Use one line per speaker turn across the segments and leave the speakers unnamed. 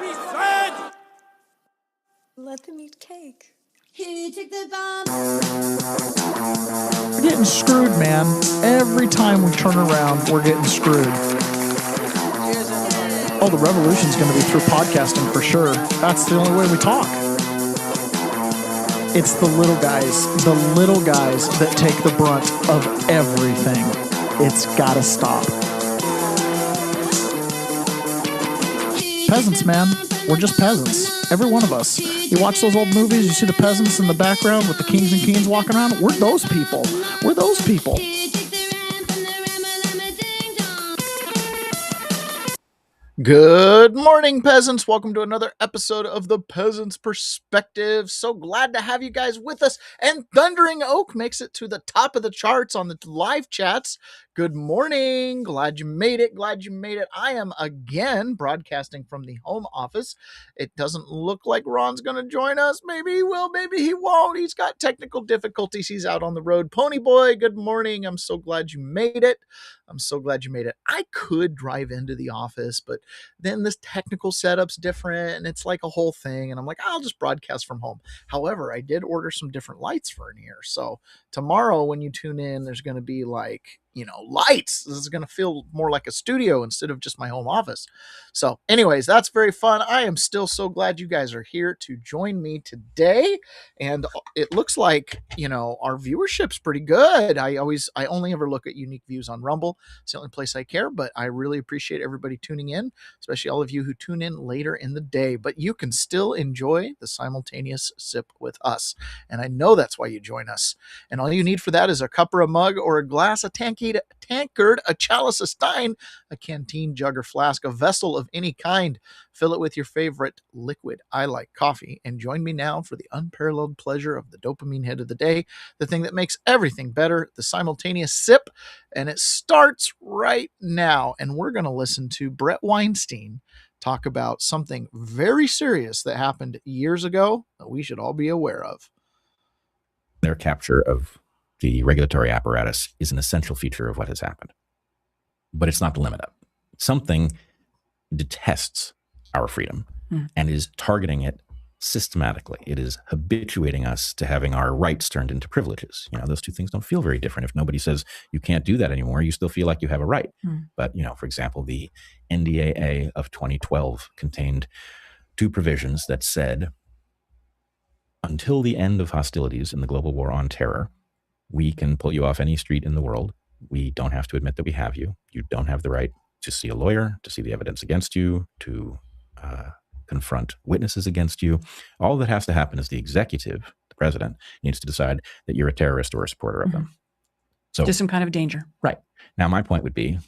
she said!
Let them eat cake.
Who took the bomb?
We're getting screwed, man. Every time we turn around, we're getting screwed. Oh, the revolution's going to be through podcasting for sure. That's the only way we talk. It's the little guys that take the brunt of everything. It's got to stop. Peasants, man. We're just peasants. Every one of us. You watch those old movies, you see the peasants in the background with the kings and queens walking around. We're those people. We're those people. Good morning, peasants. Welcome to another episode of the Peasants Perspective. So glad to have you guys with us. And Thundering Oak makes it to the top of the charts on the live chats. Good morning. Glad you made it. I am again broadcasting from the home office. It doesn't look like Ron's going to join us. Maybe he will, maybe he won't. He's got technical difficulties. He's out on the road. Pony Boy, good morning. I'm so glad you made it. I could drive into the office, but then this technical setup's different and it's like a whole thing. And I'm like, I'll just broadcast from home. However, I did order some different lights for in here. So tomorrow when you tune in, there's going to be like, lights. This is going to feel more like a studio instead of just my home office. So anyways, that's very fun. I am still so glad you guys are here to join me today. And it looks like, our viewership's pretty good. I only ever look at unique views on Rumble. It's the only place I care, but I really appreciate everybody tuning in, especially all of you who tune in later in the day, but you can still enjoy the simultaneous sip with us. And I know that's why you join us. And all you need for that is a cup or a mug or a glass, a tankard, a chalice, a stein, a canteen, jug, or flask, a vessel of any kind. Fill it with your favorite liquid. I like coffee. And join me now for the unparalleled pleasure of the dopamine hit of the day, the thing that makes everything better, the simultaneous sip. And it starts right now. And we're going to listen to Brett Weinstein talk about something very serious that happened years ago that we should all be aware of.
Their capture of the regulatory apparatus is an essential feature of what has happened. But it's not the limit of it. Something detests our freedom and is targeting it systematically. It is habituating us to having our rights turned into privileges. Those two things don't feel very different. If nobody says you can't do that anymore, you still feel like you have a right. But, for example, the NDAA of 2012 contained two provisions that said, until the end of hostilities in the global war on terror, we can pull you off any street in the world. We don't have to admit that we have you. You don't have the right to see a lawyer, to see the evidence against you, to confront witnesses against you. All that has to happen is the executive, the president, needs to decide that you're a terrorist or a supporter of them. So
just some kind of danger.
Right. Now, my point would be,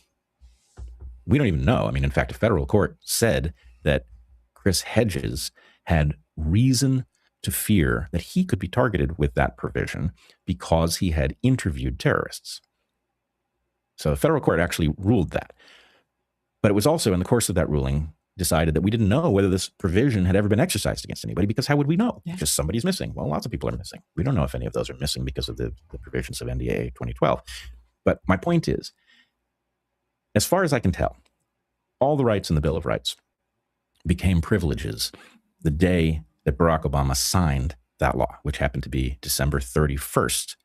we don't even know. In fact, a federal court said that Chris Hedges had reason to fear that he could be targeted with that provision because he had interviewed terrorists. So the federal court actually ruled that. But it was also in the course of that ruling decided that we didn't know whether this provision had ever been exercised against anybody, because how would we know? Yeah. Just somebody's missing. Well, lots of people are missing. We don't know if any of those are missing because of the provisions of NDAA 2012. But my point is, as far as I can tell, all the rights in the Bill of Rights became privileges the day that Barack Obama signed that law, which happened to be December 31st,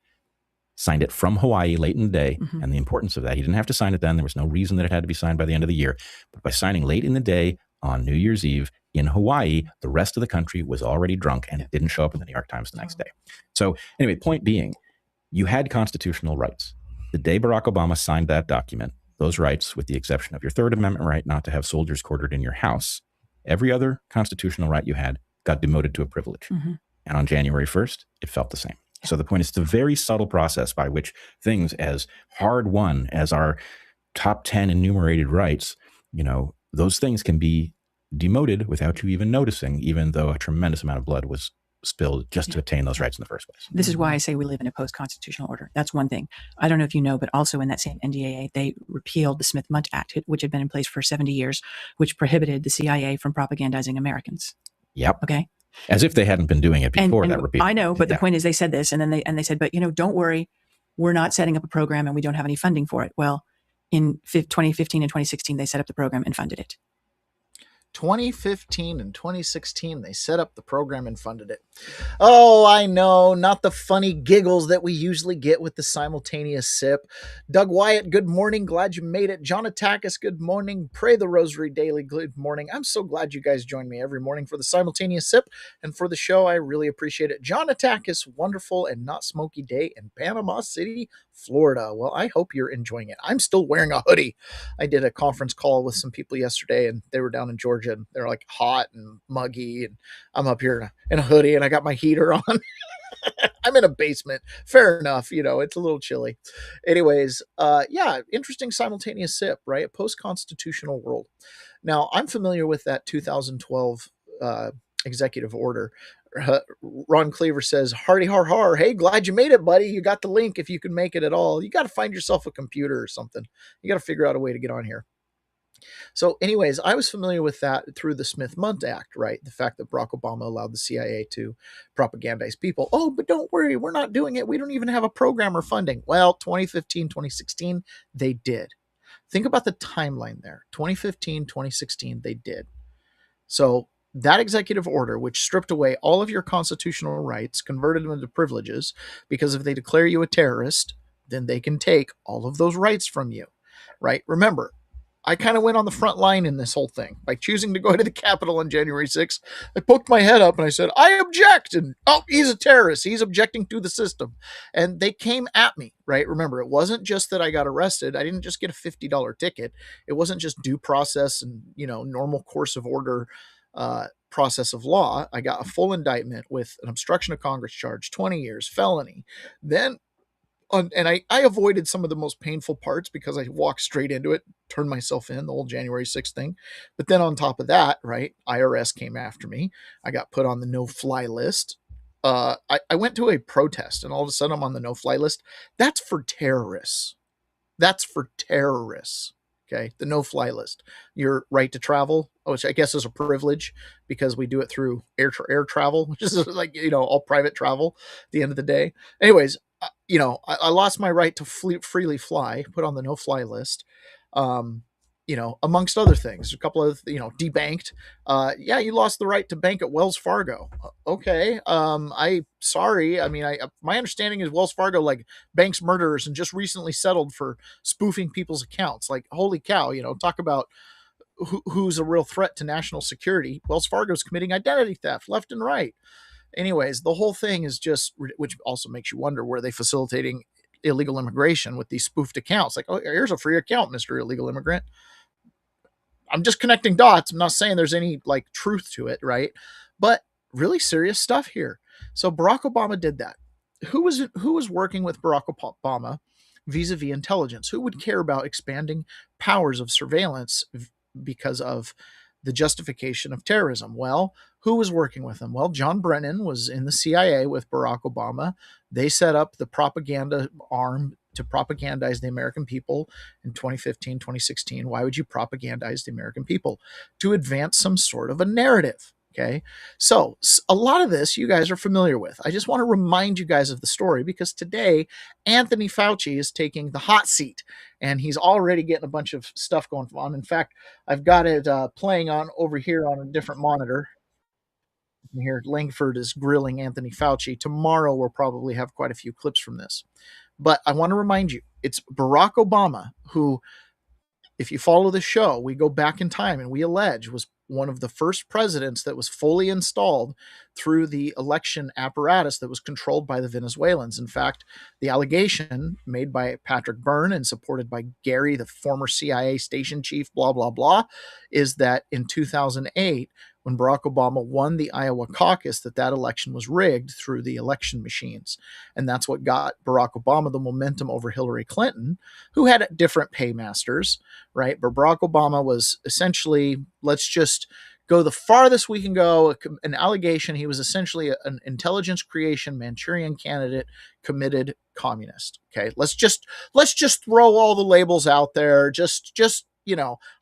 signed it from Hawaii late in the day. And the importance of that, he didn't have to sign it then. There was no reason that it had to be signed by the end of the year. But by signing late in the day on New Year's Eve in Hawaii, the rest of the country was already drunk and it didn't show up in the New York Times the next day. So anyway, point being, you had constitutional rights. The day Barack Obama signed that document, those rights, with the exception of your Third Amendment right not to have soldiers quartered in your house, every other constitutional right you had got demoted to a privilege. And on January 1st, it felt the same. So the point is, it's a very subtle process by which things as hard won as our top 10 enumerated rights, those things can be demoted without you even noticing, even though a tremendous amount of blood was spilled just to attain those rights in the first place.
This is why I say we live in a post-constitutional order. That's one thing. I don't know if you know, but also in that same NDAA, they repealed the Smith-Mundt Act, which had been in place for 70 years, which prohibited the CIA from propagandizing Americans.
Yep.
Okay.
As if they hadn't been doing it before that repeal.
I know, but the point is they said this, and then they said, but don't worry, we're not setting up a program and we don't have any funding for it. Well, in 2015 and 2016, they set up the program and funded it.
2015 and 2016, they set up the program and funded it. Oh, I know, not the funny giggles that we usually get with the simultaneous sip. Doug Wyatt, good morning. Glad you made it. John Atakis, good morning. Pray the Rosary Daily, good morning. I'm so glad you guys join me every morning for the simultaneous sip and for the show. I really appreciate it. John Atakis, wonderful and not smoky day in Panama City, Florida. Well, I hope you're enjoying it. I'm still wearing a hoodie. I did a conference call with some people yesterday, and they were down in Georgia, and they're like hot and muggy, and I'm up here in a hoodie, and I got my heater on. I'm in a basement. Fair enough. It's a little chilly. Anyways, yeah, interesting simultaneous sip, right? A post-constitutional world. Now, I'm familiar with that 2012 executive order. Ron Cleaver says, "Hardy har har. Hey, glad you made it, buddy. You got the link if you can make it at all. You got to find yourself a computer or something. You got to figure out a way to get on here." So anyways, I was familiar with that through the Smith-Mundt Act, right? The fact that Barack Obama allowed the CIA to propagandize people. Oh, but don't worry, we're not doing it. We don't even have a program or funding. Well, 2015, 2016, they did. Think about the timeline there. 2015, 2016, they did. So that executive order, which stripped away all of your constitutional rights, converted them into privileges, because if they declare you a terrorist, then they can take all of those rights from you, right? Remember, I kind of went on the front line in this whole thing by choosing to go to the Capitol on January 6th. I poked my head up and I said, I object. And, oh, he's a terrorist. He's objecting to the system. And they came at me, right? Remember, it wasn't just that I got arrested. I didn't just get a $50 ticket. It wasn't just due process and, normal course of order process of law. I got a full indictment with an obstruction of Congress charge, 20 years, felony. Then and I avoided some of the most painful parts because I walked straight into it, turned myself in, the whole January 6th thing. But then on top of that, right, IRS came after me. I got put on the no-fly list. I went to a protest, and all of a sudden I'm on the no-fly list. That's for terrorists. That's for terrorists. Okay, the no-fly list. Your right to travel, which I guess is a privilege because we do it through air travel, which is like, all private travel at the end of the day. Anyways, I lost my right to freely fly, put on the no-fly list, amongst other things. A couple of, debanked. Yeah, you lost the right to bank at Wells Fargo. Okay. Sorry. I mean, my understanding is Wells Fargo, like, banks murderers and just recently settled for spoofing people's accounts. Like, holy cow, talk about who's a real threat to national security. Wells Fargo's committing identity theft left and right. Anyways, the whole thing is just, which also makes you wonder, were they facilitating illegal immigration with these spoofed accounts? Like, oh, here's a free account, Mr. Illegal Immigrant. I'm just connecting dots. I'm not saying there's any truth to it, right? But really serious stuff here. So Barack Obama did that. Who was working with Barack Obama vis-a-vis intelligence? Who would care about expanding powers of surveillance because of the justification of terrorism? Well, who was working with him? Well, John Brennan was in the CIA with Barack Obama. They set up the propaganda arm to propagandize the American people in 2015, 2016. Why would you propagandize the American people? To advance some sort of a narrative. Okay. So a lot of this you guys are familiar with. I just want to remind you guys of the story because today Anthony Fauci is taking the hot seat and he's already getting a bunch of stuff going on. In fact, I've got it playing on over here on a different monitor. Here, Langford is grilling Anthony Fauci. Tomorrow we'll probably have quite a few clips from this. But I want to remind you, it's Barack Obama who, if you follow the show, we go back in time and we allege was one of the first presidents that was fully installed through the election apparatus that was controlled by the Venezuelans. In fact, the allegation made by Patrick Byrne and supported by Gary, the former CIA station chief, blah, blah, blah, is that in 2008, when Barack Obama won the Iowa caucus, that election was rigged through the election machines. And that's what got Barack Obama the momentum over Hillary Clinton, who had different paymasters, right? But Barack Obama was essentially, let's just go the farthest we can go, an allegation. He was essentially an intelligence creation Manchurian candidate, committed communist. Okay, let's just throw all the labels out there. Just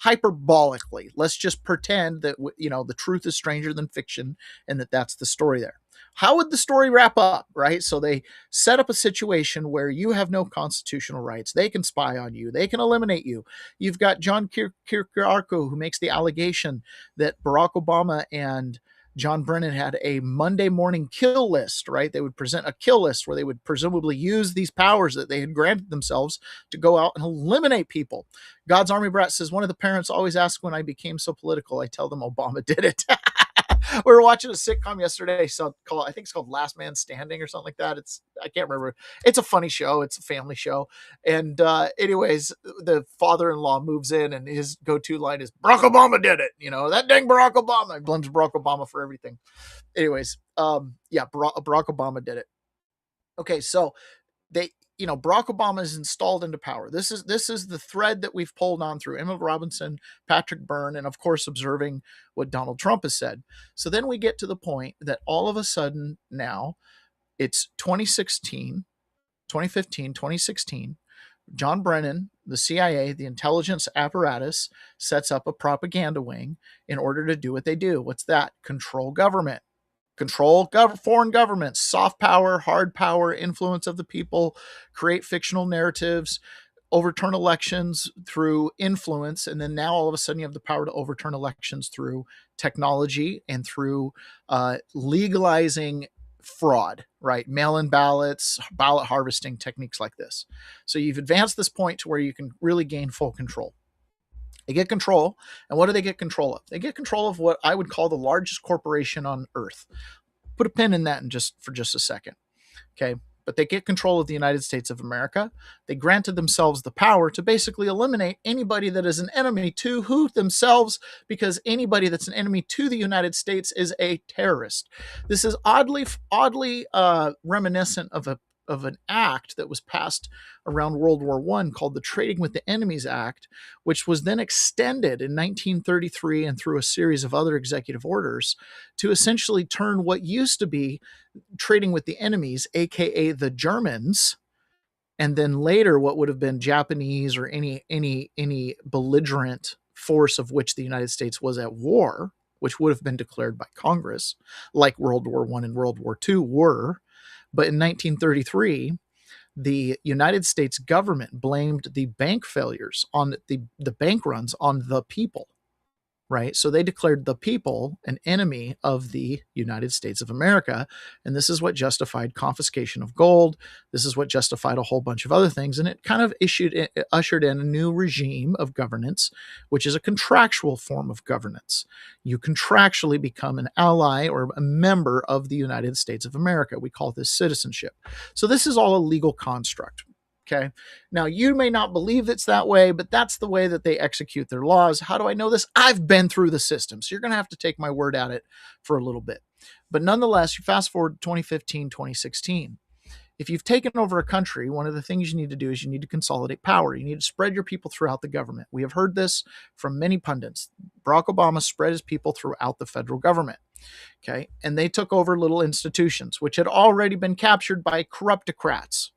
hyperbolically, let's just pretend that the truth is stranger than fiction and that's the story there. how would the story wrap up, right? So they set up a situation where you have no constitutional rights. They can spy on you. They can eliminate you. You've got John Kiriakou, who makes the allegation that Barack Obama and John Brennan had a Monday morning kill list, right? They would present a kill list where they would presumably use these powers that they had granted themselves to go out and eliminate people. God's Army Brat says, one of the parents always asks when I became so political, I tell them Obama did it. We were watching a sitcom yesterday, so I think it's called Last Man Standing or something like that. I can't remember. It's a funny show. It's a family show. And anyways, the father-in-law moves in and his go-to line is, Barack Obama did it. You know, that dang Barack Obama. He blames Barack Obama for everything. Anyways, Barack Obama did it. Okay, so Barack Obama is installed into power. This is the thread that we've pulled on through Emma Robinson, Patrick Byrne, and of course observing what Donald Trump has said. So then we get to the point that all of a sudden now it's 2015, 2016. John Brennan, the CIA, the intelligence apparatus, sets up a propaganda wing in order to do what they do. What's that? Control government. Control foreign governments, soft power, hard power, influence of the people, create fictional narratives, overturn elections through influence. And then now all of a sudden you have the power to overturn elections through technology and through legalizing fraud, right? Mail-in ballots, ballot harvesting, techniques like this. So you've advanced this point to where you can really gain full control. They get control. And what do they get control of? They get control of what I would call the largest corporation on earth. Put a pin in that for just a second. Okay. But they get control of the United States of America. They granted themselves the power to basically eliminate anybody that is an enemy to who themselves, because anybody that's an enemy to the United States is a terrorist. This is oddly reminiscent of an act that was passed around World War I called the Trading with the Enemies Act, which was then extended in 1933 and through a series of other executive orders to essentially turn what used to be trading with the enemies, aka the Germans, and then later what would have been Japanese or any belligerent force of which the United States was at war, which would have been declared by Congress, like World War I and World War II were. But in 1933, the United States government blamed the bank failures on the bank runs on the people, right? So they declared the people an enemy of the United States of America. And this is what justified confiscation of gold. This is what justified a whole bunch of other things. And it kind of ushered in a new regime of governance, which is a contractual form of governance. You contractually become an ally or a member of the United States of America. We call this citizenship. So this is all a legal construct. Okay. Now, you may not believe it's that way, but that's the way that they execute their laws. How do I know this? I've been through the system. So you're going to have to take my word at it for a little bit. But nonetheless, you fast forward to 2015, 2016. If you've taken over a country, one of the things you need to do is you need to consolidate power. You need to spread your people throughout the government. We have heard this from many pundits. Barack Obama spread his people throughout the federal government. Okay. And they took over little institutions, which had already been captured by corruptocrats.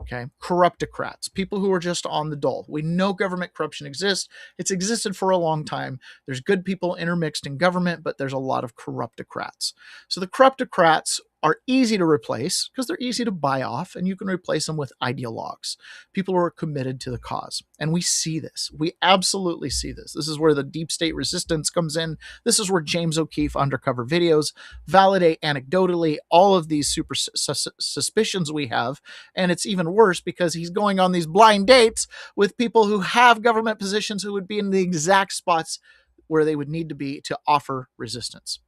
Okay, corruptocrats, people who are just on the dole. We know government corruption exists. It's existed for a long time. There's good people intermixed in government, but there's a lot of corruptocrats. So the corruptocrats are easy to replace because they're easy to buy off, and you can replace them with ideologues, people who are committed to the cause. And we see this. We absolutely see this. This is where the deep state resistance comes in. This is where James O'Keefe undercover videos validate anecdotally all of these super suspicions we have. And it's even worse because he's going on these blind dates with people who have government positions who would be in the exact spots where they would need to be to offer resistance.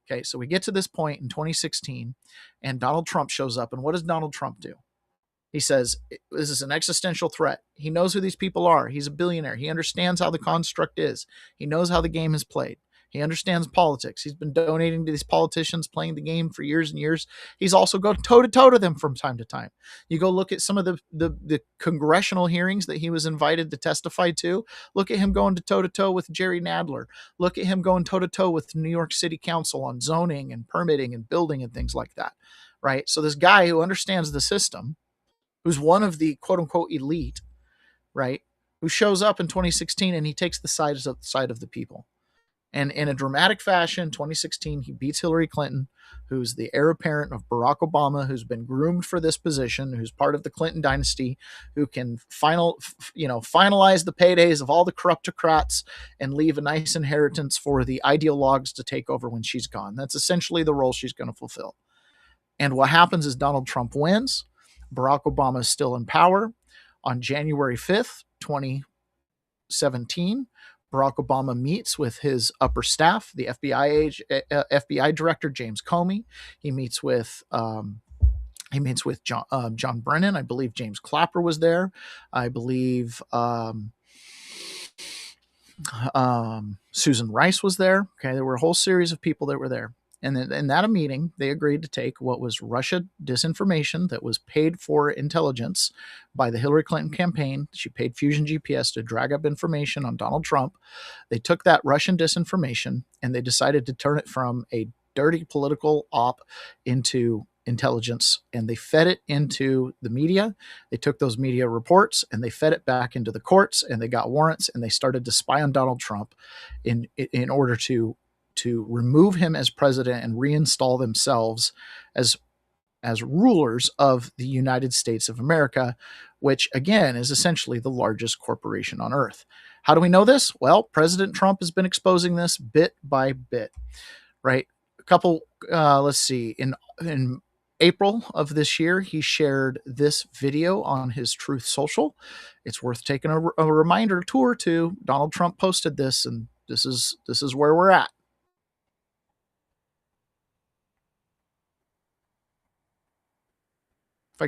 Okay, so we get to this point in 2016, and Donald Trump shows up. And what does Donald Trump do? He says, this is an existential threat. He knows who these people are. He's a billionaire. He understands how the construct is. He knows how the game is played. He understands politics. He's been donating to these politicians, playing the game for years and years. He's also gone toe-to-toe to them from time to time. You go look at some of the congressional hearings that he was invited to testify to. Look at him going toe-to-toe with Jerry Nadler. Look at him going toe-to-toe with New York City Council on zoning and permitting and building and things like that, right? So this guy who understands the system, who's one of the quote-unquote elite, right, who shows up in 2016 and he takes the side of the people. And in a dramatic fashion, 2016, he beats Hillary Clinton, who's the heir apparent of Barack Obama, who's been groomed for this position, who's part of the Clinton dynasty, who can finalize the paydays of all the corruptocrats and leave a nice inheritance for the ideologues to take over when she's gone. That's essentially the role she's going to fulfill. And what happens is Donald Trump wins. Barack Obama is still in power. On January 5th, 2017, Barack Obama meets with his upper staff, the FBI director, James Comey. He meets with John Brennan. I believe James Clapper was there. I believe Susan Rice was there. Okay, there were a whole series of people that were there. And then in that meeting, they agreed to take what was Russia disinformation that was paid for intelligence by the Hillary Clinton campaign. She paid Fusion GPS to drag up information on Donald Trump. They took that Russian disinformation and they decided to turn it from a dirty political op into intelligence, and they fed it into the media. They took those media reports and they fed it back into the courts, and they got warrants, and they started to spy on Donald Trump in order to remove him as president and reinstall themselves as rulers of the United States of America, which again is essentially the largest corporation on earth. How do we know this? Well, President Trump has been exposing this bit by bit, right? Let's see, in April of this year, he shared this video on his Truth Social. It's worth taking a reminder tour to. Donald Trump posted this, and this is where we're at.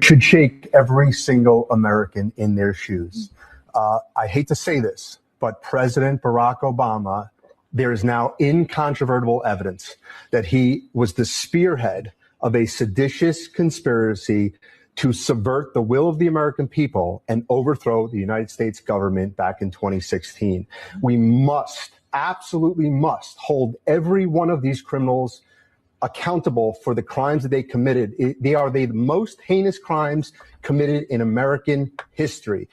Should shake every single American in their shoes. I hate to say this, but President Barack Obama, there is now incontrovertible evidence that he was the spearhead of a seditious conspiracy to subvert the will of the American people and overthrow the United States government back in 2016. We absolutely must hold every one of these criminals accountable for the crimes that they committed. They are the most heinous crimes committed in American history.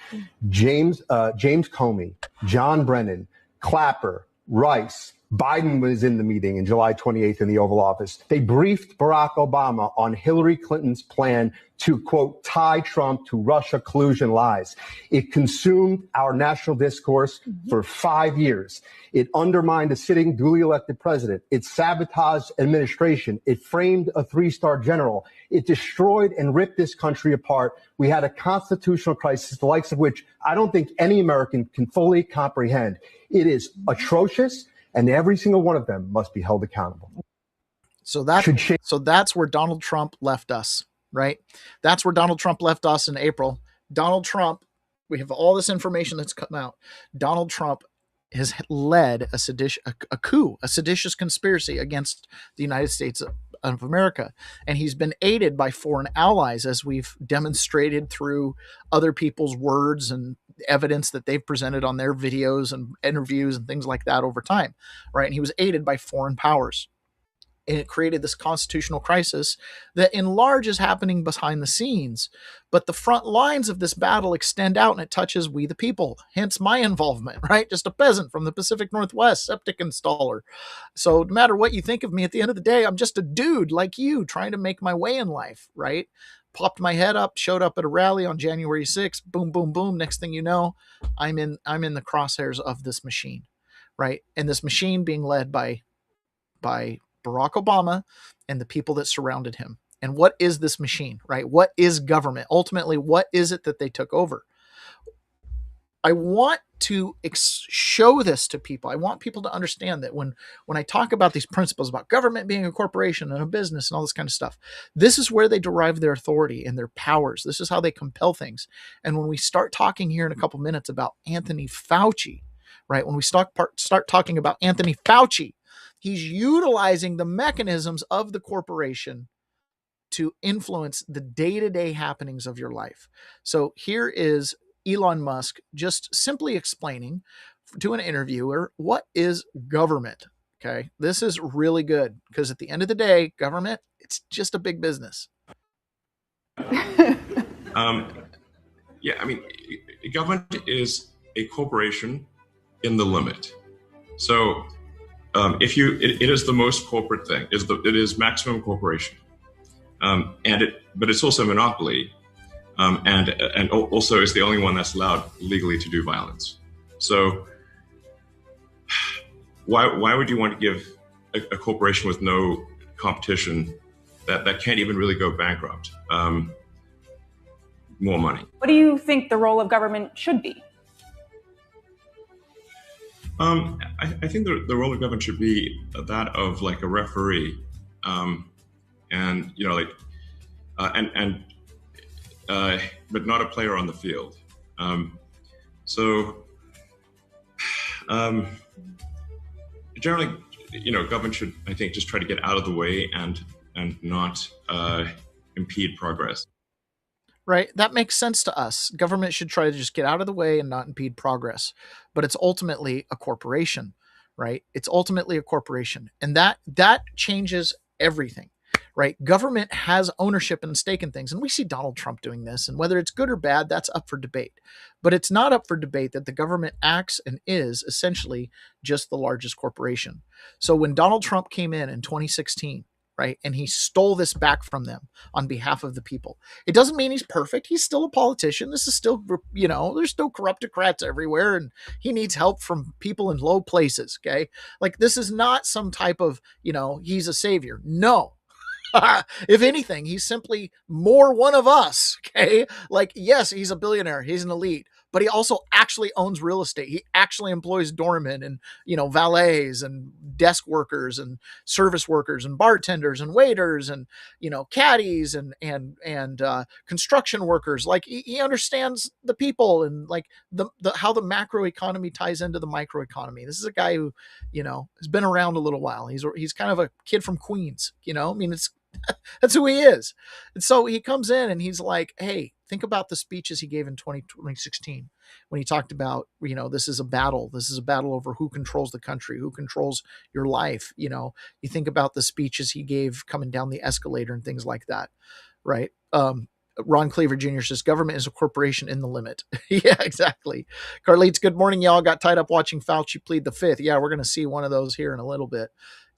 James Comey, John Brennan, Clapper, Rice, Biden was in the meeting in July 28th in the Oval Office. They briefed Barack Obama on Hillary Clinton's plan to, quote, tie Trump to Russia collusion lies. It consumed our national discourse for 5 years. It undermined a sitting duly elected president. It sabotaged administration. It framed a three-star general. It destroyed and ripped this country apart. We had a constitutional crisis, the likes of which I don't think any American can fully comprehend. It is atrocious, and every single one of them must be held accountable.
So that's where Donald Trump left us, right? That's where Donald Trump left us in April. Donald Trump, we have all this information that's come out. Donald Trump has led a seditious conspiracy against the United States of America. And he's been aided by foreign allies, as we've demonstrated through other people's words and evidence that they've presented on their videos and interviews and things like that over time, right? And he was aided by foreign powers. And it created this constitutional crisis that in large is happening behind the scenes. But the front lines of this battle extend out, and it touches we the people, hence my involvement, right? Just a peasant from the Pacific Northwest, septic installer. So no matter what you think of me, at the end of the day, I'm just a dude like you trying to make my way in life, right? Popped my head up, showed up at a rally on January 6th, boom, boom, boom. Next thing you know, I'm in the crosshairs of this machine, right? And this machine being led by Barack Obama and the people that surrounded him. And what is this machine, right? What is government? Ultimately, what is it that they took over? I want to show this to people. I want people to understand that when I talk about these principles about government being a corporation and a business and all this kind of stuff, this is where they derive their authority and their powers. This is how they compel things. And when we start talking here in a couple minutes about Anthony Fauci, right? When we start talking about Anthony Fauci, he's utilizing the mechanisms of the corporation to influence the day-to-day happenings of your life. So here is Elon Musk just simply explaining to an interviewer, what is government? Okay. This is really good because at the end of the day, government, it's just a big business.
Government is a corporation in the limit. So it is the most corporate thing. It is maximum corporation, but it's also monopoly, and also is the only one that's allowed legally to do violence. So why would you want to give a corporation with no competition that can't even really go bankrupt more money?
What do you think the role of government should be?
I think the role of government should be that of like a referee, and but not a player on the field. Generally, government should, I think, just try to get out of the way and not impede progress.
Right? That makes sense to us. Government should try to just get out of the way and not impede progress. But it's ultimately a corporation, right? It's ultimately a corporation. And that changes everything, right? Government has ownership and stake in things. And we see Donald Trump doing this. And whether it's good or bad, that's up for debate. But it's not up for debate that the government acts and is essentially just the largest corporation. So when Donald Trump came in 2016, right, and he stole this back from them on behalf of the people, it doesn't mean he's perfect. He's still a politician. This is still, there's still corruptocrats everywhere, and he needs help from people in low places. Okay. Like, this is not some type of, he's a savior. No. If anything, he's simply more one of us. Okay. Like, yes, he's a billionaire. He's an elite, but he also actually owns real estate. He actually employs doormen and, valets and desk workers and service workers and bartenders and waiters and, caddies and construction workers. Like, he understands the people and like the how the macro economy ties into the micro economy. This is a guy who, has been around a little while. He's kind of a kid from Queens, that's who he is. And so he comes in and he's like, hey, think about the speeches he gave in 2016 when he talked about, this is a battle. This is a battle over who controls the country, who controls your life. You think about the speeches he gave coming down the escalator and things like that, right? Ron Cleaver Jr. says, government is a corporation in the limit. Yeah, exactly. Carlitos, good morning, y'all. Got tied up watching Fauci plead the fifth. Yeah, we're going to see one of those here in a little bit.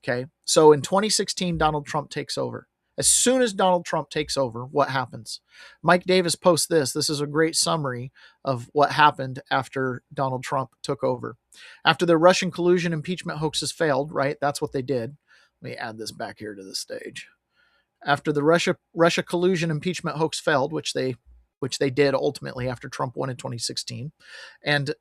Okay. So in 2016, Donald Trump takes over. As soon as Donald Trump takes over, what happens? Mike Davis posts this. This is a great summary of what happened after Donald Trump took over. After the Russian collusion impeachment hoaxes failed, right? That's what they did. Let me add this back here to the stage. After the Russia collusion impeachment hoax failed, which they did ultimately after Trump won in 2016, and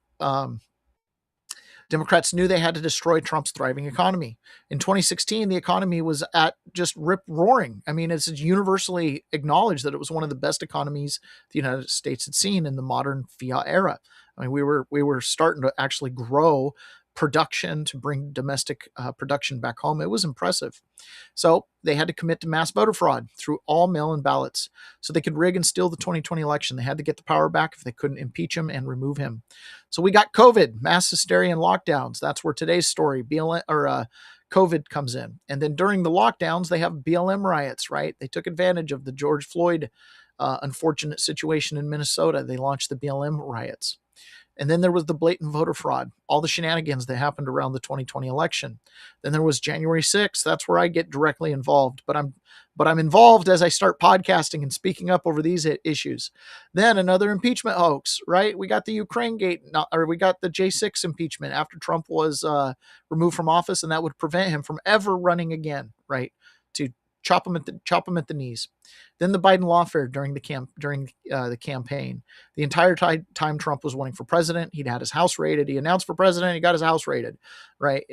Democrats knew they had to destroy Trump's thriving economy. In 2016, the economy was at just rip roaring. I mean, it's universally acknowledged that it was one of the best economies the United States had seen in the modern fiat era. I mean, we were starting to actually grow production to bring domestic production back home. It was impressive. So they had to commit to mass voter fraud through all mail-in ballots so they could rig and steal the 2020 election. They had to get the power back if they couldn't impeach him and remove him. So we got COVID, mass hysteria and lockdowns. That's where today's story, COVID comes in. And then during the lockdowns, they have BLM riots, right? They took advantage of the George Floyd unfortunate situation in Minnesota. They launched the BLM riots. And then there was the blatant voter fraud, all the shenanigans that happened around the 2020 election. Then there was January 6th. That's where I get directly involved. But I'm involved as I start podcasting and speaking up over these issues. Then another impeachment hoax, right? We got the Ukraine gate, or we got the J6 impeachment after Trump was removed from office, and that would prevent him from ever running again, right? To chop him at the knees. Then the Biden lawfare during the campaign. The entire time Trump was running for president, he'd had his house raided. He announced for president, he got his house raided, right?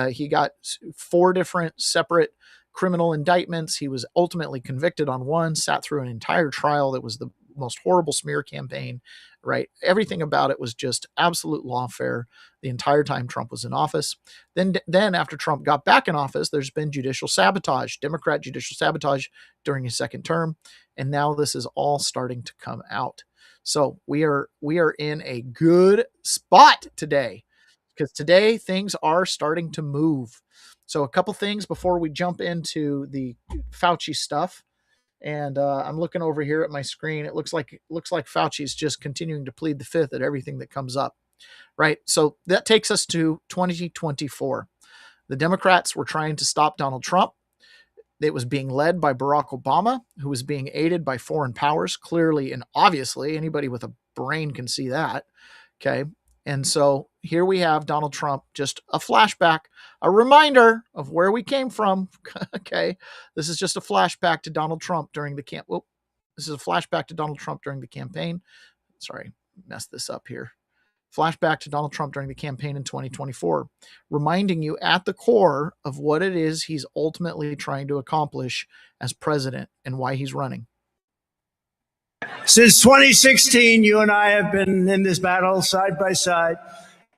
He got 4 different separate criminal indictments. He was ultimately convicted on one, sat through an entire trial that was the most horrible smear campaign, right? Everything about it was just absolute lawfare the entire time Trump was in office. Then after Trump got back in office, there's been judicial sabotage, Democrat judicial sabotage during his second term. And now this is all starting to come out. So we are in a good spot today, because today things are starting to move. So a couple things before we jump into the Fauci stuff. And I'm looking over here at my screen. It looks like Fauci's just continuing to plead the fifth at everything that comes up, right? So that takes us to 2024. The Democrats were trying to stop Donald Trump. It was being led by Barack Obama, who was being aided by foreign powers, clearly and obviously. Anybody with a brain can see that. Okay. And so here we have Donald Trump, just a flashback, a reminder of where we came from. Okay. This is just a flashback to Donald Trump during the This is a flashback to Donald Trump during the campaign. Sorry, messed this up here. Flashback to Donald Trump during the campaign in 2024, reminding you at the core of what it is he's ultimately trying to accomplish as president and why he's running.
Since 2016, you and I have been in this battle side by side,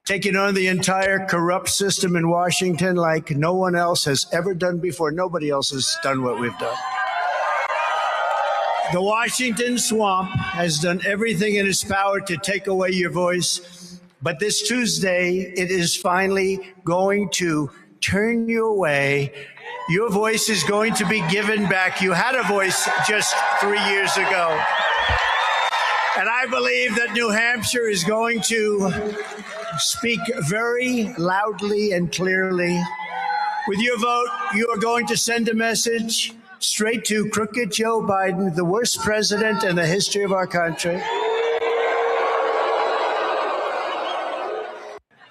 taking on the entire corrupt system in Washington like no one else has ever done before. Nobody else has done what we've done. The Washington swamp has done everything in its power to take away your voice, but this Tuesday, it is finally going to turn you away. Your voice is going to be given back. You had a voice just 3 years ago. And I believe that New Hampshire is going to speak very loudly and clearly. With your vote, you are going to send a message straight to crooked Joe Biden, the worst president in the history of our country.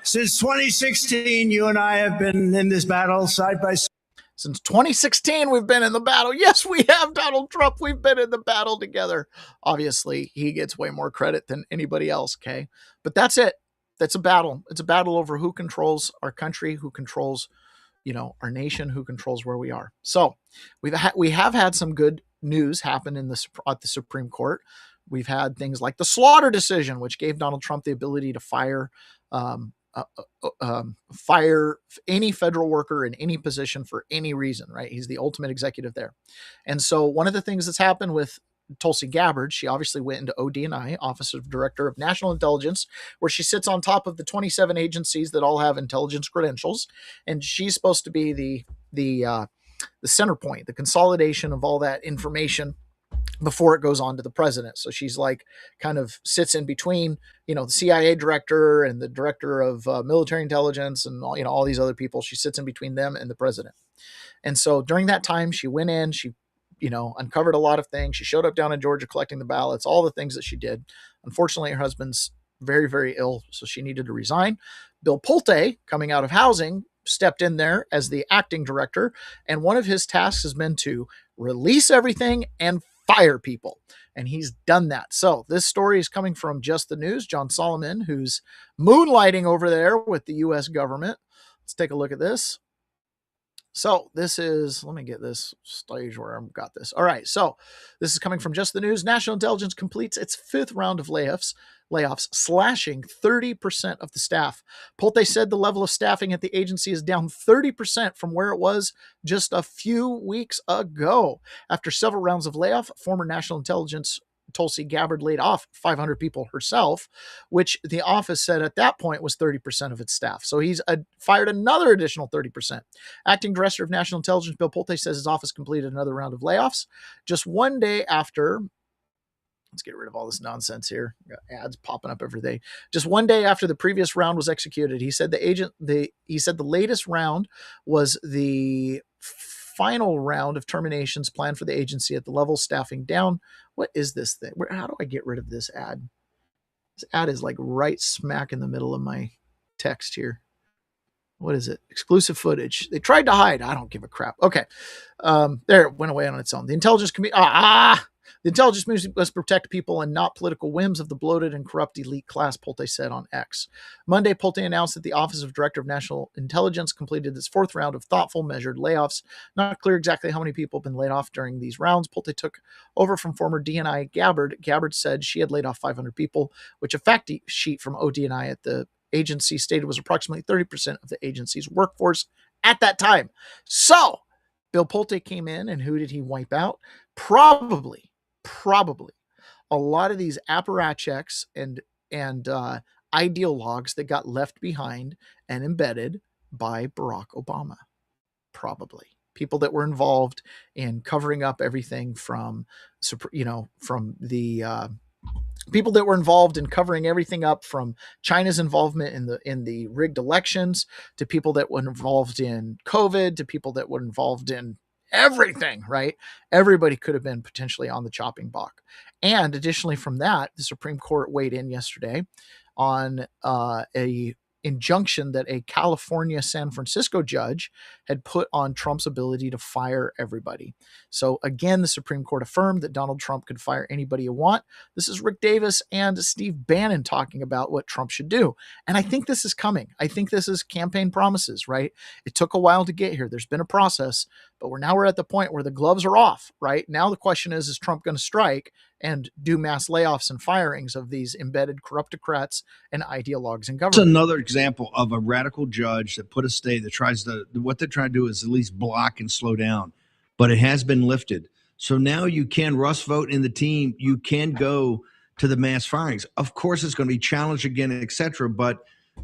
Since 2016, you and I have been in this battle side by side.
Since 2016, we've been in the battle. Yes, we have, Donald Trump. We've been in the battle together. Obviously, he gets way more credit than anybody else, okay? But that's it. That's a battle. It's a battle over who controls our country, who controls, our nation, who controls where we are. So we have had some good news happen at the Supreme Court. We've had things like the Slaughter decision, which gave Donald Trump the ability to fire any federal worker in any position for any reason, right? He's the ultimate executive there. And so one of the things that's happened with Tulsi Gabbard, she obviously went into ODNI, Office of Director of National Intelligence, where she sits on top of the 27 agencies that all have intelligence credentials. And she's supposed to be the center point, the consolidation of all that information before it goes on to the president. So she's like kind of sits in between, the CIA director and the director of military intelligence and all these other people. She sits in between them and the president. And so during that time, she went in, she, uncovered a lot of things. She showed up down in Georgia collecting the ballots, all the things that she did. Unfortunately, her husband's very, very ill, so she needed to resign. Bill Pulte, coming out of housing, stepped in there as the acting director. And one of his tasks has been to release everything and fire people. And he's done that. So this story is coming from Just the News, John Solomon, who's moonlighting over there with the U.S. government. Let's take a look at this. So this is, let me get this stage where I've got this. All right. So this is coming from Just the News. National Intelligence completes its fifth round of layoffs, slashing 30% of the staff. Pulte said the level of staffing at the agency is down 30% from where it was just a few weeks ago. After several rounds of layoff, former National Intelligence Tulsi Gabbard laid off 500 people herself, which the office said at that point was 30% of its staff. So he's fired another additional 30%. Acting Director of National Intelligence Bill Pulte says his office completed another round of layoffs just one day after. Let's get rid of all this nonsense here. Got ads popping up every day. Just one day after the previous round was executed, he said the latest round was the final round of terminations planned for the agency at the level staffing down. What is this thing? How do I get rid of this ad? This ad is like right smack in the middle of my text here. What is it? Exclusive footage. They tried to hide. I don't give a crap. Okay. There, it went away on its own. The intelligence committee. The intelligence community must protect people and not political whims of the bloated and corrupt elite class, Pulte said on X. Monday, Pulte announced that the Office of Director of National Intelligence completed its fourth round of thoughtful, measured layoffs. Not clear exactly how many people have been laid off during these rounds. Pulte took over from former DNI Gabbard. Gabbard said she had laid off 500 people, which a fact sheet from ODNI at the agency stated was approximately 30% of the agency's workforce at that time. So Bill Pulte came in, and who did he wipe out? Probably a lot of these apparatchiks and ideologues that got left behind and embedded by Barack Obama. Probably people that were involved in covering up everything from the people that were involved in covering everything up, from China's involvement in the rigged elections, to people that were involved in COVID, to people that were involved in everything, right? Everybody could have been potentially on the chopping block. And additionally from that, the Supreme Court weighed in yesterday on a injunction that a California San Francisco judge had put on Trump's ability to fire everybody. So again, the Supreme Court affirmed that Donald Trump could fire anybody you want. This is Rick Davis and Steve Bannon talking about what Trump should do. And I think this is coming. I think this is campaign promises, right? It took a while to get here. There's been a process, but we're at the point where the gloves are off, right? Now the question is Trump going to strike and do mass layoffs and firings of these embedded corruptocrats and ideologues in government?
It's another example of a radical judge that put a stay that tries to, what they're trying to do is at least block and slow down, but it has been lifted. So now you can Russ vote in the team. You can go to the mass firings. Of course, it's going to be challenged again, et cetera, but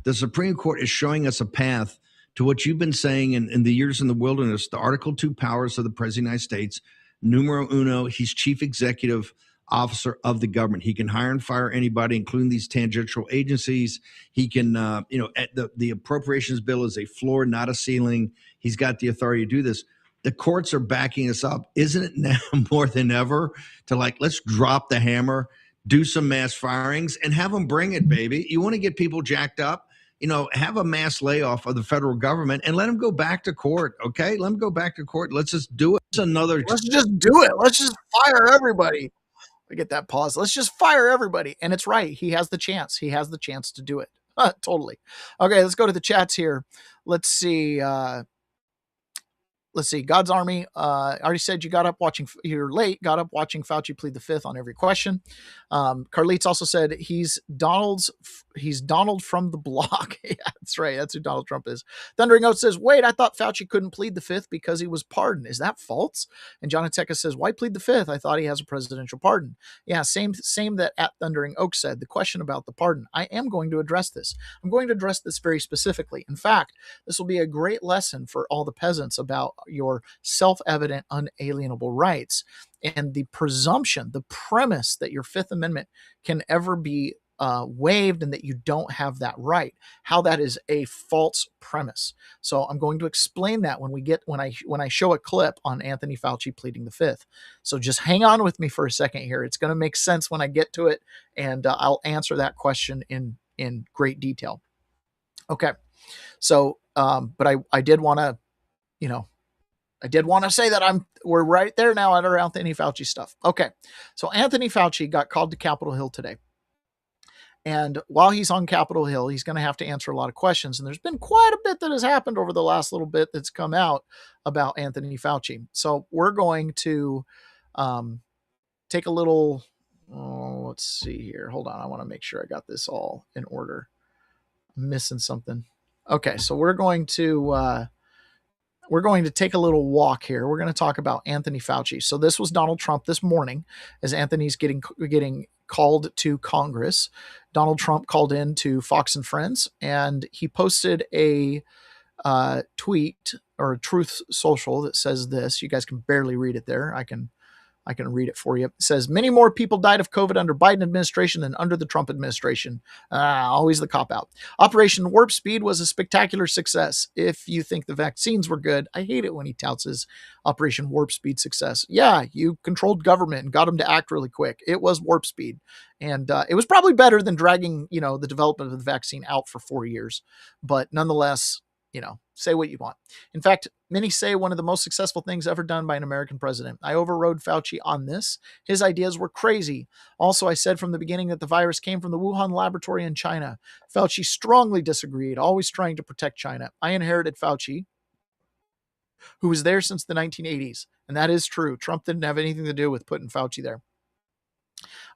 the Supreme Court is showing us a path to what you've been saying in the years in the wilderness, the Article 2 powers of the President of the United States, numero uno, he's chief executive officer of the government. He can hire and fire anybody, including these tangential agencies. He can, the appropriations bill is a floor, not a ceiling. He's got the authority to do this. The courts are backing us up. Isn't it now more than ever to let's drop the hammer, do some mass firings, and have them bring it, baby. You want to get people jacked up? Have a mass layoff of the federal government and let them go back to court. Okay. Let them go back to court. Let's just do it.
Let's just do it. Let's just fire everybody. I get that pause. Let's just fire everybody. And it's right. He has the chance. He has the chance to do it. Totally. Okay. Let's go to the chats here. Let's see. God's Army. Already said you're late, got up watching Fauci plead the fifth on every question. Carlitz also said he's Donald from the block. Yeah, that's right. That's who Donald Trump is. Thundering Oat says, wait, I thought Fauci couldn't plead the fifth because he was pardoned. Is that false? And John Ateca says, why plead the fifth? I thought he has a presidential pardon. Yeah, same that at Thundering Oak said. The question about the pardon. I am going to address this. I'm going to address this very specifically. In fact, this will be a great lesson for all the peasants about your self-evident unalienable rights and the presumption, the premise that your Fifth Amendment can ever be waived and that you don't have that right, how that is a false premise. So I'm going to explain that when I show a clip on Anthony Fauci pleading the fifth. So just hang on with me for a second here. It's going to make sense when I get to it, and I'll answer that question in great detail. Okay. So, but I did want to, say that we're right there now at our Anthony Fauci stuff. Okay. So Anthony Fauci got called to Capitol Hill today. And while he's on Capitol Hill, he's going to have to answer a lot of questions. And there's been quite a bit that has happened over the last little bit that's come out about Anthony Fauci. So we're going to take a little, let's see here. Hold on. I want to make sure I got this all in order. I'm missing something. Okay. So we're going to take a little walk here. We're going to talk about Anthony Fauci. So this was Donald Trump this morning as Anthony's getting called to Congress. Donald Trump called in to Fox and Friends, and he posted a tweet or a Truth Social that says this. You guys can barely read it there. I can read it for you. It says, many more people died of COVID under Biden administration than under the Trump administration. Always the cop-out. Operation Warp Speed was a spectacular success. If you think the vaccines were good, I hate it when he touts his Operation Warp Speed success. Yeah, you controlled government and got them to act really quick. It was Warp Speed. And it was probably better than dragging, the development of the vaccine out for 4 years. But nonetheless, say what you want. In fact, many say one of the most successful things ever done by an American president. I overrode Fauci on this. His ideas were crazy. Also, I said from the beginning that the virus came from the Wuhan laboratory in China. Fauci strongly disagreed, always trying to protect China. I inherited Fauci, who was there since the 1980s. And that is true. Trump didn't have anything to do with putting Fauci there.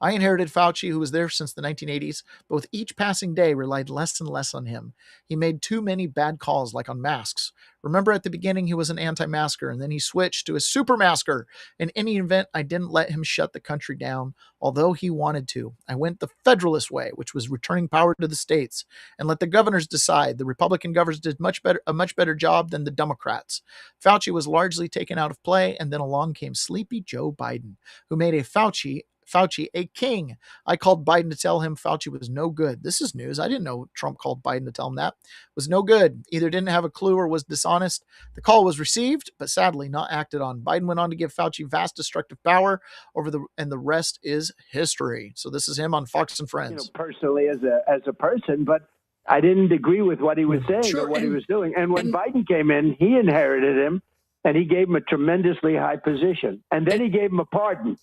I inherited Fauci, who was there since the 1980s, but with each passing day relied less and less on him. He made too many bad calls, like on masks. Remember at the beginning, he was an anti-masker, and then he switched to a super masker. In any event, I didn't let him shut the country down, although he wanted to. I went the Federalist way, which was returning power to the states, and let the governors decide. The Republican governors did a much better job than the Democrats. Fauci was largely taken out of play, and then along came sleepy Joe Biden, who made a Fauci Fauci a king. I called Biden to tell him Fauci was no good. This is news. I didn't know Trump called Biden to tell him that. Was no good. Either didn't have a clue or was dishonest. The call was received, but sadly not acted on. Biden went on to give Fauci vast destructive power and the rest is history. So this is him on Fox and Friends.
Personally as a person, but I didn't agree with what he was saying or what he was doing. And when Biden came in, he inherited him and he gave him a tremendously high position. And then he gave him a pardon.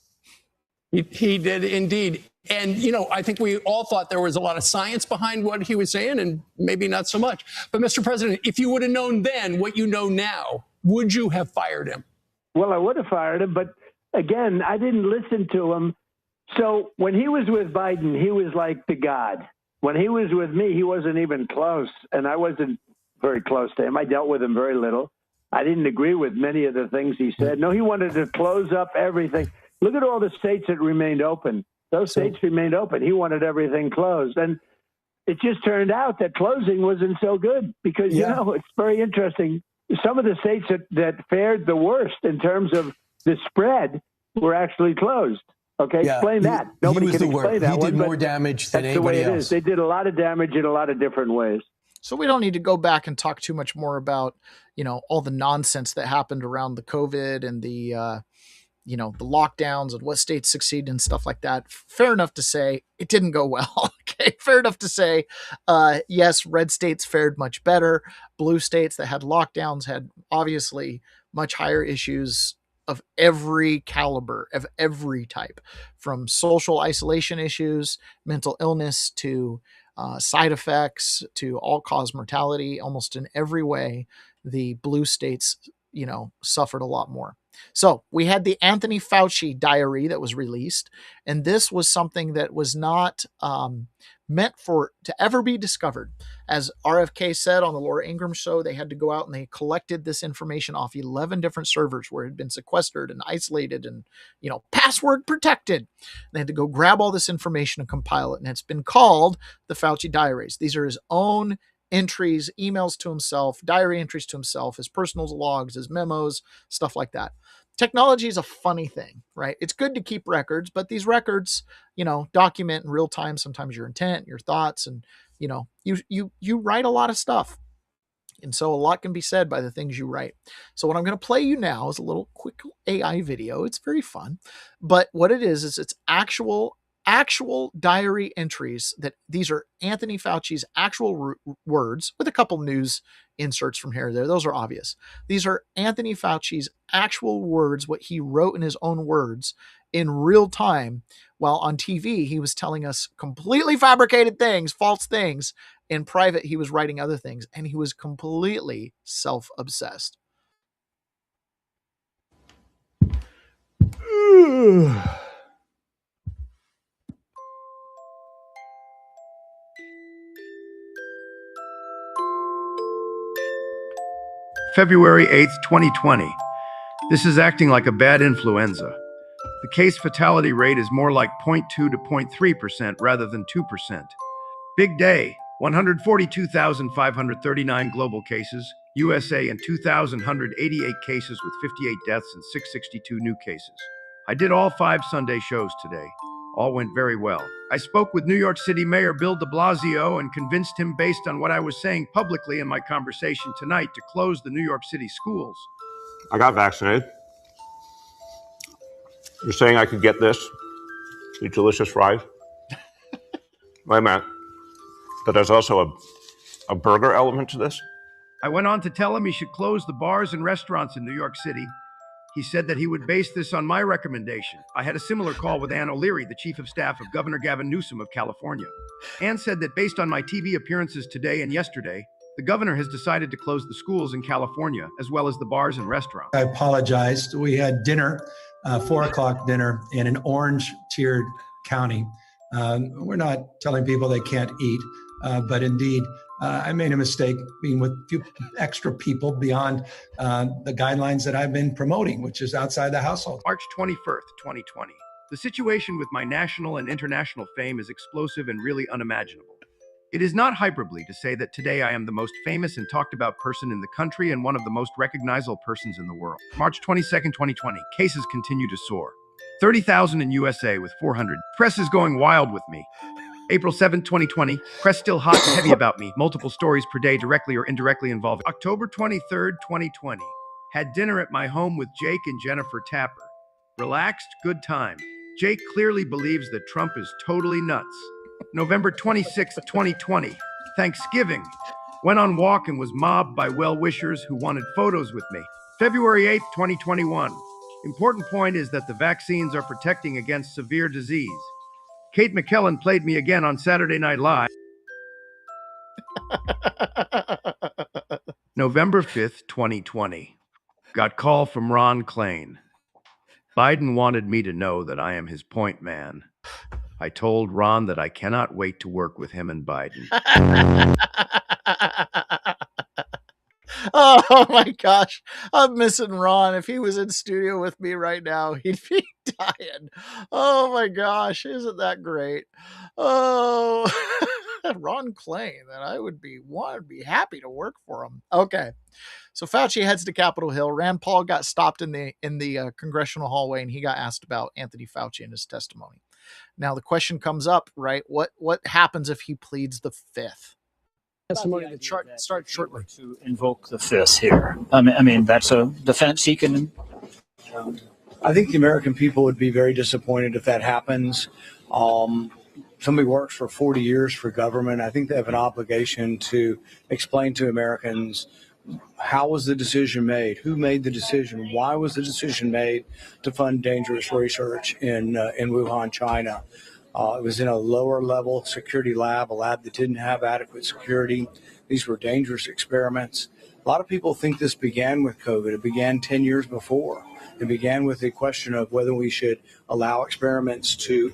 He did indeed. And, I think we all thought there was a lot of science behind what he was saying and maybe not so much. But, Mr. President, if you would have known then what you know now, would you have fired him?
Well, I would have fired him. But again, I didn't listen to him. So when he was with Biden, he was like the God. When he was with me, he wasn't even close. And I wasn't very close to him. I dealt with him very little. I didn't agree with many of the things he said. No, he wanted to close up everything. Look at all the states that remained open. Those states remained open. He wanted everything closed. And it just turned out that closing wasn't so good because, it's very interesting. Some of the states that fared the worst in terms of the spread were actually closed. Okay, explain that. Nobody can explain that.
He did more damage than anybody else.
That's the way it is. They did a lot of damage in a lot of different ways.
So we don't need to go back and talk too much more about, all the nonsense that happened around the COVID and the lockdowns and what states succeed and stuff like that. Fair enough to say it didn't go well. Okay. Fair enough to say, yes, red states fared much better. Blue states that had lockdowns had obviously much higher issues of every caliber, of every type, from social isolation issues, mental illness, to side effects, to all-cause mortality. Almost in every way, the blue states, suffered a lot more. So we had the Anthony Fauci diary that was released, and this was something that was not meant to ever be discovered. As RFK said on the Laura Ingraham show, they had to go out and they collected this information off 11 different servers where it had been sequestered and isolated and, password protected. They had to go grab all this information and compile it, and it's been called the Fauci Diaries. These are his own entries, emails to himself, diary entries to himself, his personal logs, his memos, stuff like that. Technology is a funny thing, right? It's good to keep records, but these records, document in real time, sometimes your intent, your thoughts, and, you write a lot of stuff. And so a lot can be said by the things you write. So what I'm going to play you now is a little quick AI video. It's very fun, but what it is it's actual diary entries that these are Anthony Fauci's actual words with a couple news inserts from here or there. Those are obvious. These are Anthony Fauci's actual words, what he wrote in his own words in real time, while on TV, he was telling us completely fabricated things, false things. In private, he was writing other things, and he was completely self-obsessed.
February 8th, 2020. This is acting like a bad influenza. The case fatality rate is more like 0.2 to 0.3% rather than 2%. Big day, 142,539 global cases, USA, and 2,188 cases with 58 deaths and 662 new cases. I did all 5 Sunday shows today. All went very well. I spoke with New York City Mayor Bill de Blasio and convinced him, based on what I was saying publicly in my conversation tonight, to close the New York City schools.
I got vaccinated. You're saying I could get this? These delicious fries? Wait a minute. But there's also a burger element to this?
I went on to tell him he should close the bars and restaurants in New York City. He said that he would base this on my recommendation. I had a similar call with Ann O'Leary, the chief of staff of Governor Gavin Newsom of California. Ann said that based on my TV appearances today and yesterday, the governor has decided to close the schools in California, as well as the bars and restaurants.
I apologized. We had dinner, 4 o'clock dinner in an orange-tiered county. We're not telling people they can't eat, but indeed, I made a mistake being with a few extra people beyond the guidelines that I've been promoting, which is outside the household.
March 21st, 2020. The situation with my national and international fame is explosive and really unimaginable. It is not hyperbole to say that today I am the most famous and talked about person in the country and one of the most recognizable persons in the world. March 22nd, 2020. Cases continue to soar. 30,000 in USA with 400. Press is going wild with me. April 7, 2020. Press still hot and heavy about me. Multiple stories per day directly or indirectly involved. October 23rd, 2020. Had dinner at my home with Jake and Jennifer Tapper. Relaxed, good time. Jake clearly believes that Trump is totally nuts. November 26, 2020. Thanksgiving. Went on walk and was mobbed by well-wishers who wanted photos with me. February 8, 2021. Important point is that the vaccines are protecting against severe disease. Kate McKellen played me again on Saturday Night Live. November 5th, 2020. Got call from Ron Klain. Biden wanted me to know that I am his point man. I told Ron that I cannot wait to work with him and Biden.
Oh my gosh, I'm missing Ron. If he was in studio with me right now, he'd be dying. Oh my gosh, isn't that great? Oh, Ron Klain, that I would be happy to work for him. Okay, so Fauci heads to Capitol Hill. Rand Paul got stopped in the congressional hallway, and he got asked about Anthony Fauci and his testimony. Now the question comes up, right? What happens if he pleads the fifth?
Testimony that starts shortly to invoke the fifth here. I mean that's a defense he can.
I think the American people would be very disappointed if that happens. Somebody works for 40 years for government. I think they have an obligation to explain to Americans how was the decision made, who made the decision, why was the decision made to fund dangerous research in Wuhan, China. It was in a lower level security lab, a lab that didn't have adequate security. These were dangerous experiments. A lot of people think this began with COVID. It began 10 years before. It began with the question of whether we should allow experiments to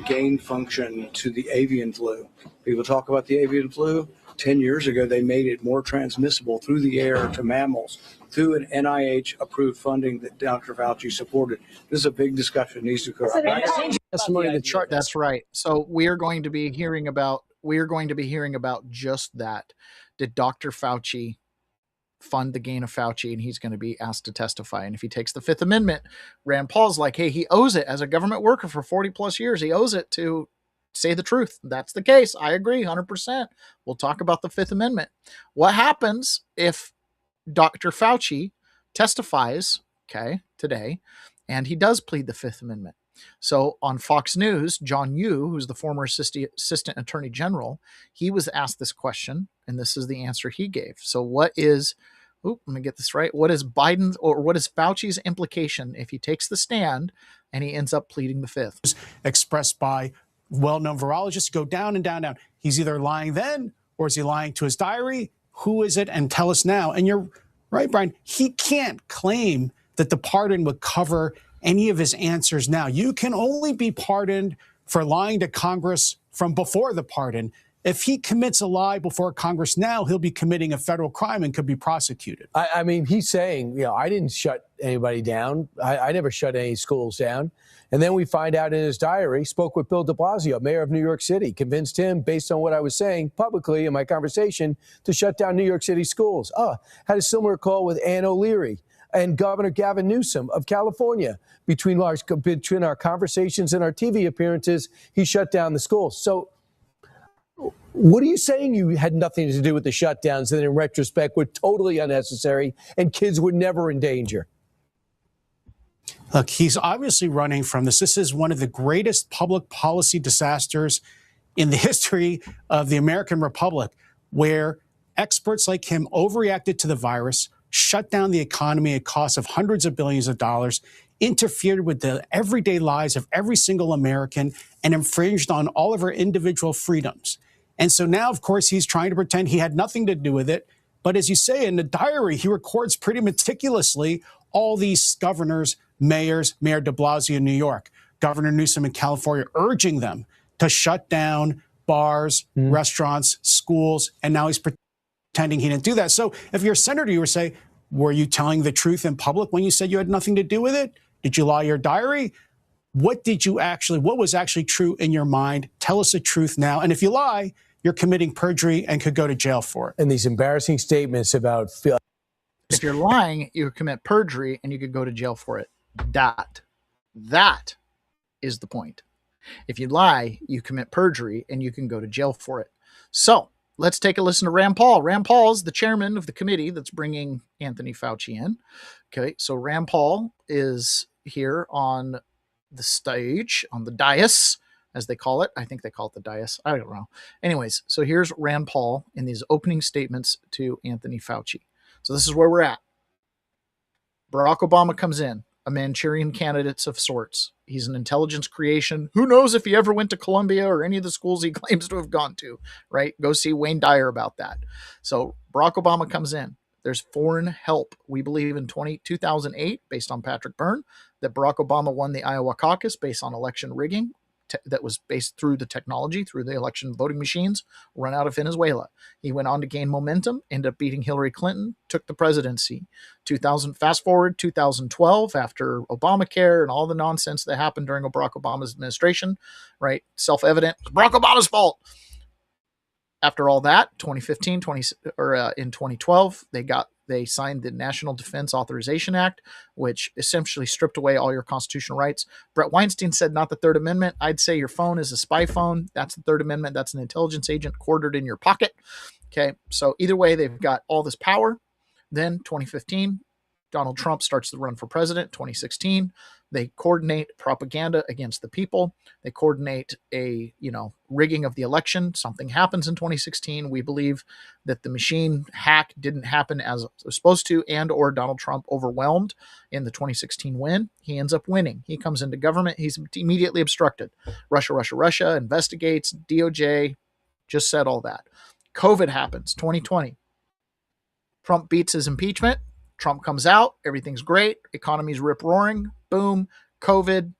gain function to the avian flu. People talk about the avian flu. 10 years ago, they made it more transmissible through the air to mammals through an NIH-approved funding that Dr. Fauci supported. This is a big discussion that needs to occur.
That's right. So we are going to be hearing about just that. Did Dr. Fauci fund the gain of Fauci? And he's going to be asked to testify. And if he takes the Fifth Amendment, Rand Paul's like, hey, he owes it as a government worker for 40 plus years. He owes it to say the truth. That's the case. I agree 100%. We'll talk about the Fifth Amendment. What happens if Dr. Fauci testifies, today, and he does plead the Fifth Amendment? So on Fox News, John Yoo, who's the former assistant attorney general, he was asked this question, and this is the answer he gave. So let me get this right. What is Fauci's implication if he takes the stand and he ends up pleading the Fifth?
Expressed by well-known virologists, go down and down, down. He's either lying then, or is he lying to his diary? Who is it? And tell us now. And you're right, Brian. He can't claim that the pardon would cover any of his answers now. You can only be pardoned for lying to Congress from before the pardon. If he commits a lie before Congress now, he'll be committing a federal crime and could be prosecuted.
I mean, he's saying, I didn't shut anybody down. I never shut any schools down. And then we find out in his diary, spoke with Bill de Blasio, mayor of New York City, convinced him, based on what I was saying publicly in my conversation, to shut down New York City schools. Had a similar call with Ann O'Leary and Governor Gavin Newsom of California. Between our conversations and our TV appearances, he shut down the schools. So what are you saying? You had nothing to do with the shutdowns that in retrospect were totally unnecessary and kids were never in danger?
Look, he's obviously running from this. This is one of the greatest public policy disasters in the history of the American Republic, where experts like him overreacted to the virus, shut down the economy at cost of hundreds of billions of dollars, interfered with the everyday lives of every single American, and infringed on all of our individual freedoms. And so now, of course, he's trying to pretend he had nothing to do with it. But as you say, in the diary, he records pretty meticulously all these governors, mayors, Mayor de Blasio in New York, Governor Newsom in California, urging them to shut down bars, restaurants, schools, and now he's pretending he didn't do that. So if you're a senator, you would say, were you telling the truth in public when you said you had nothing to do with it? Did you lie your diary? What was actually true in your mind? Tell us the truth now. And if you lie, you're committing perjury and could go to jail for it.
And these embarrassing statements about...
If you're lying, you commit perjury and you could go to jail for it. That is the point. If you lie, you commit perjury and you can go to jail for it. So let's take a listen to Rand Paul. Rand Paul is the chairman of the committee that's bringing Anthony Fauci in. Okay, so Rand Paul is here on the stage, on the dais, as they call it. I think they call it the dais. I don't know. Anyways, so here's Rand Paul in these opening statements to Anthony Fauci. So this is where we're at. Barack Obama comes in, a Manchurian candidate of sorts. He's an intelligence creation. Who knows if he ever went to Columbia or any of the schools he claims to have gone to, right? Go see Wayne Dyer about that. So Barack Obama comes in. There's foreign help. We believe in 2008, based on Patrick Byrne, that Barack Obama won the Iowa caucus based on election rigging that was based through the technology, through the election voting machines run out of Venezuela. He went on to gain momentum, ended up beating Hillary Clinton, took the presidency. Fast forward 2012, after Obamacare and all the nonsense that happened during Barack Obama's administration, right? Self-evident, Barack Obama's fault. After all that, in 2012, they signed the National Defense Authorization Act, which essentially stripped away all your constitutional rights. Brett Weinstein said not the Third Amendment. I'd say your phone is a spy phone. That's the Third Amendment. That's an intelligence agent quartered in your pocket. Okay, so either way, they've got all this power. Then 2015, Donald Trump starts the run for president. 2016, they coordinate propaganda against the people. They coordinate a rigging of the election. Something happens in 2016. We believe that the machine hack didn't happen as it was supposed to, and or Donald Trump overwhelmed in the 2016 win. He ends up winning. He comes into government. He's immediately obstructed. Russia investigates. DOJ just said all that. COVID happens. 2020. Trump beats his impeachment. Trump comes out, everything's great, economy's rip-roaring, boom, COVID,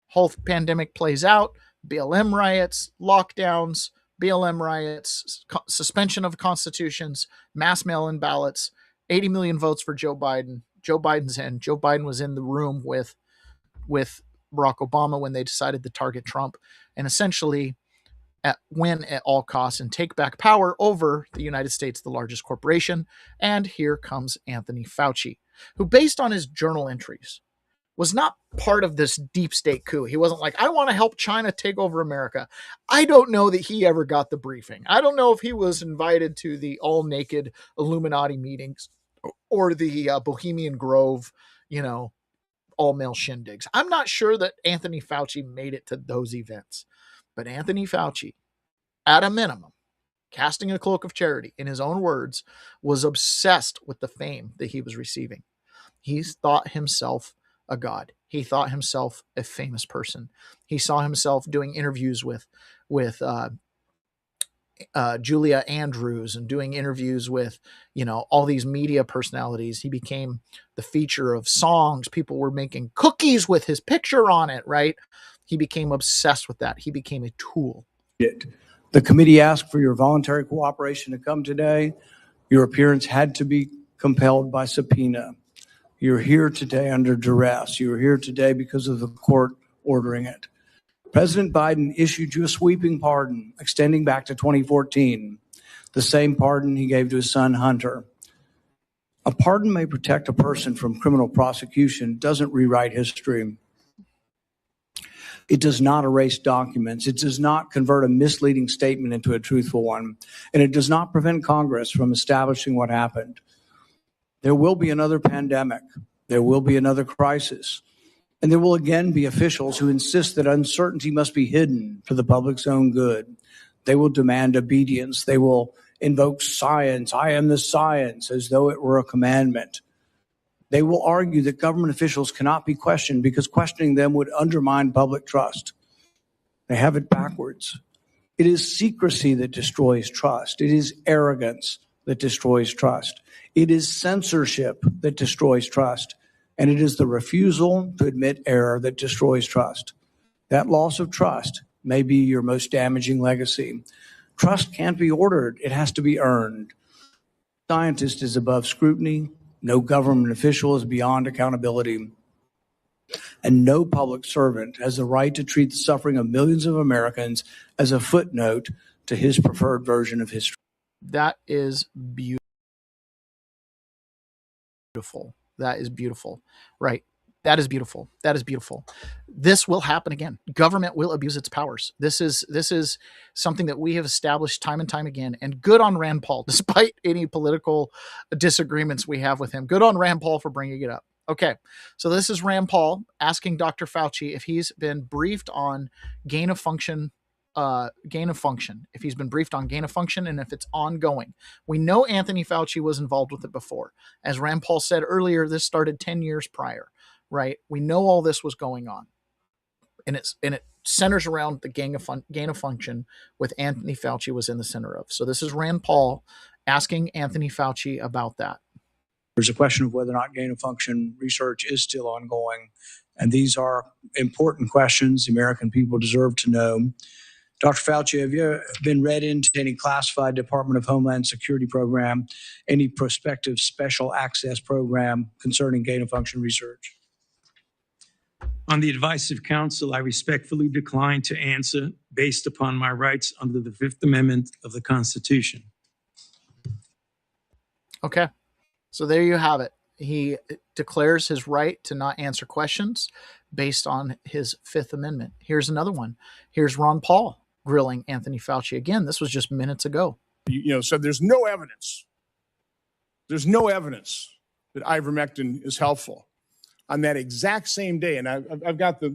whole pandemic plays out, BLM riots, lockdowns, suspension of constitutions, mass mail-in ballots, 80 million votes for Joe Biden. Joe Biden's in. Joe Biden was in the room with Barack Obama when they decided to target Trump and essentially win at all costs and take back power over the United States, the largest corporation. And here comes Anthony Fauci, who, based on his journal entries, was not part of this deep state coup. He wasn't like, I want to help China take over America. I don't know that he ever got the briefing. I don't know if he was invited to the all naked Illuminati meetings or the Bohemian Grove, all male shindigs. I'm not sure that Anthony Fauci made it to those events. But Anthony Fauci, at a minimum, casting a cloak of charity, in his own words, was obsessed with the fame that he was receiving. He thought himself a god. He thought himself a famous person. He saw himself doing interviews with Julia Andrews and doing interviews with, all these media personalities. He became the feature of songs. People were making cookies with his picture on it, right? He became obsessed with that. He became a tool.
The committee asked for your voluntary cooperation to come today. Your appearance had to be compelled by subpoena. You're here today under duress. You're here today because of the court ordering it. President Biden issued you a sweeping pardon extending back to 2014, the same pardon he gave to his son Hunter. A pardon may protect a person from criminal prosecution, doesn't rewrite history. It does not erase documents. It does not convert a misleading statement into a truthful one. And it does not prevent Congress from establishing what happened. There will be another pandemic. There will be another crisis. And there will again be officials who insist that uncertainty must be hidden for the public's own good. They will demand obedience. They will invoke science. I am the science, as though it were a commandment. They will argue that government officials cannot be questioned because questioning them would undermine public trust. They have it backwards. It is secrecy that destroys trust. It is arrogance that destroys trust. It is censorship that destroys trust. And it is the refusal to admit error that destroys trust. That loss of trust may be your most damaging legacy. Trust can't be ordered. It has to be earned. Scientist is above scrutiny. No government official is beyond accountability. And no public servant has the right to treat the suffering of millions of Americans as a footnote to his preferred version of history.
That is beautiful. That is beautiful. Right. That is beautiful. That is beautiful. This will happen again. Government will abuse its powers. This is something that we have established time and time again. And good on Rand Paul, despite any political disagreements we have with him. Good on Rand Paul for bringing it up. Okay, so this is Rand Paul asking Dr. Fauci if he's been briefed on gain of function, if he's been briefed on gain of function and if it's ongoing. We know Anthony Fauci was involved with it before. As Rand Paul said earlier, this started 10 years prior. Right, we know all this was going on, and it centers around the gain of function, with Anthony Fauci was in the center of. So this is Rand Paul asking Anthony Fauci about that.
There's a question of whether or not gain of function research is still ongoing, and these are important questions the American people deserve to know. Dr. Fauci, have you been read into any classified Department of Homeland Security program, any prospective special access program concerning gain of function research?
On the advice of counsel, I respectfully decline to answer based upon my rights under the Fifth Amendment of the Constitution.
Okay, so there you have it. He declares his right to not answer questions based on his Fifth Amendment. Here's another one. Here's Ron Paul grilling Anthony Fauci again. This was just minutes ago.
Said there's no evidence. There's no evidence that ivermectin is helpful. On that exact same day, and I've got the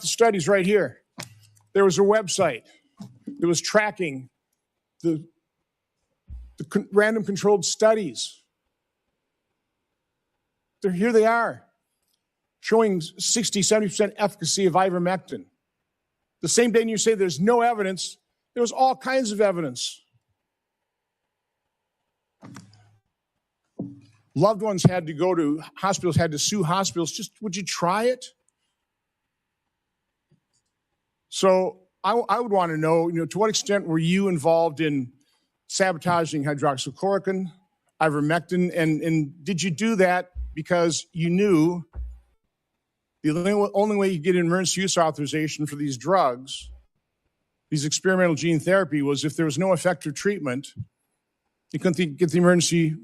studies right here. There was a website that was tracking the random controlled studies. Here they are, showing 60, 70% efficacy of ivermectin. The same day you say there's no evidence, there was all kinds of evidence. Loved ones had to go to hospitals, had to sue hospitals. Just, would you try it? So I would want to know, to what extent were you involved in sabotaging hydroxychloroquine, ivermectin, and did you do that because you knew the only way you get emergency use authorization for these drugs, these experimental gene therapy, was if there was no effective treatment, you couldn't get the emergency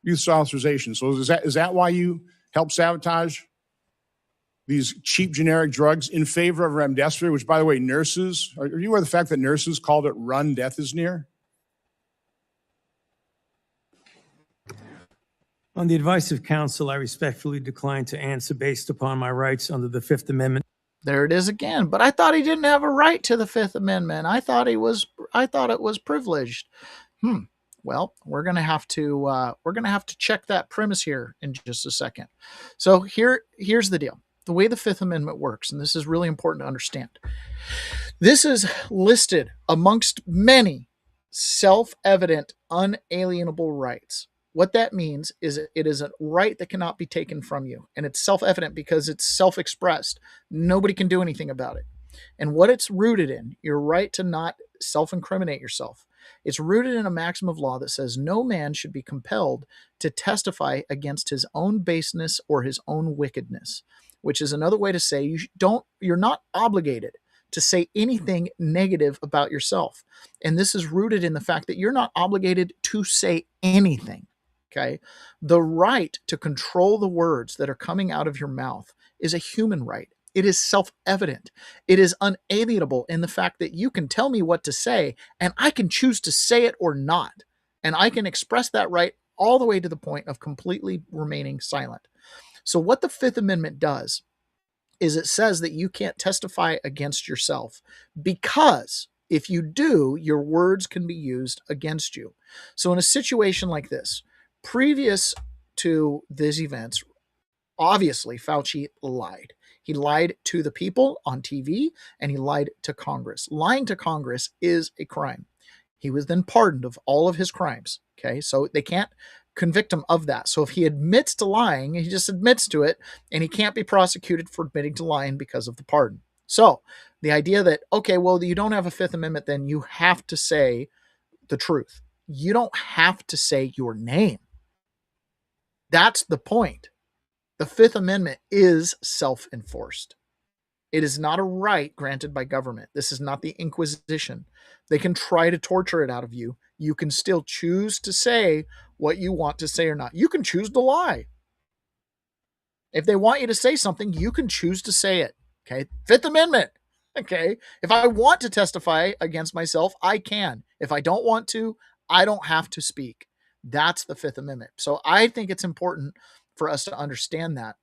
use authorization. So is that why you helped sabotage these cheap generic drugs in favor of remdesivir, which, by the way, nurses, are you aware of the fact that nurses called it run, death is near?
On the advice of counsel, I respectfully decline to answer based upon my rights under the Fifth Amendment.
There it is again. But I thought he didn't have a right to the Fifth Amendment. I thought it was privileged. Well, we're gonna have to check that premise here in just a second. So here's the deal. The way the Fifth Amendment works, and this is really important to understand. This is listed amongst many self-evident, unalienable rights. What that means is it is a right that cannot be taken from you. And it's self-evident because it's self-expressed. Nobody can do anything about it. And what it's rooted in, your right to not self-incriminate yourself. It's rooted in a maxim of law that says no man should be compelled to testify against his own baseness or his own wickedness, which is another way to say you're not obligated to say anything negative about yourself. And this is rooted in the fact that you're not obligated to say anything. Okay? The right to control the words that are coming out of your mouth is a human right. It is self-evident. It is unalienable in the fact that you can tell me what to say, and I can choose to say it or not. And I can express that right all the way to the point of completely remaining silent. So what the Fifth Amendment does is it says that you can't testify against yourself, because if you do, your words can be used against you. So in a situation like this, previous to these events, obviously Fauci lied. He lied to the people on TV, and he lied to Congress. Lying to Congress is a crime. He was then pardoned of all of his crimes. Okay, so they can't convict him of that. So if he admits to lying, he just admits to it, and he can't be prosecuted for admitting to lying because of the pardon. So the idea that, okay, well, you don't have a Fifth Amendment, then you have to say the truth. You don't have to say your name. That's the point. The Fifth Amendment is self-enforced. It is not a right granted by government. This is not the Inquisition. They can try to torture it out of you. You can still choose to say what you want to say or not. You can choose to lie. If they want you to say something, you can choose to say it. Okay. Fifth Amendment. Okay. If I want to testify against myself, I can. If I don't want to, I don't have to speak. That's the Fifth Amendment. So I think it's important for us to understand that,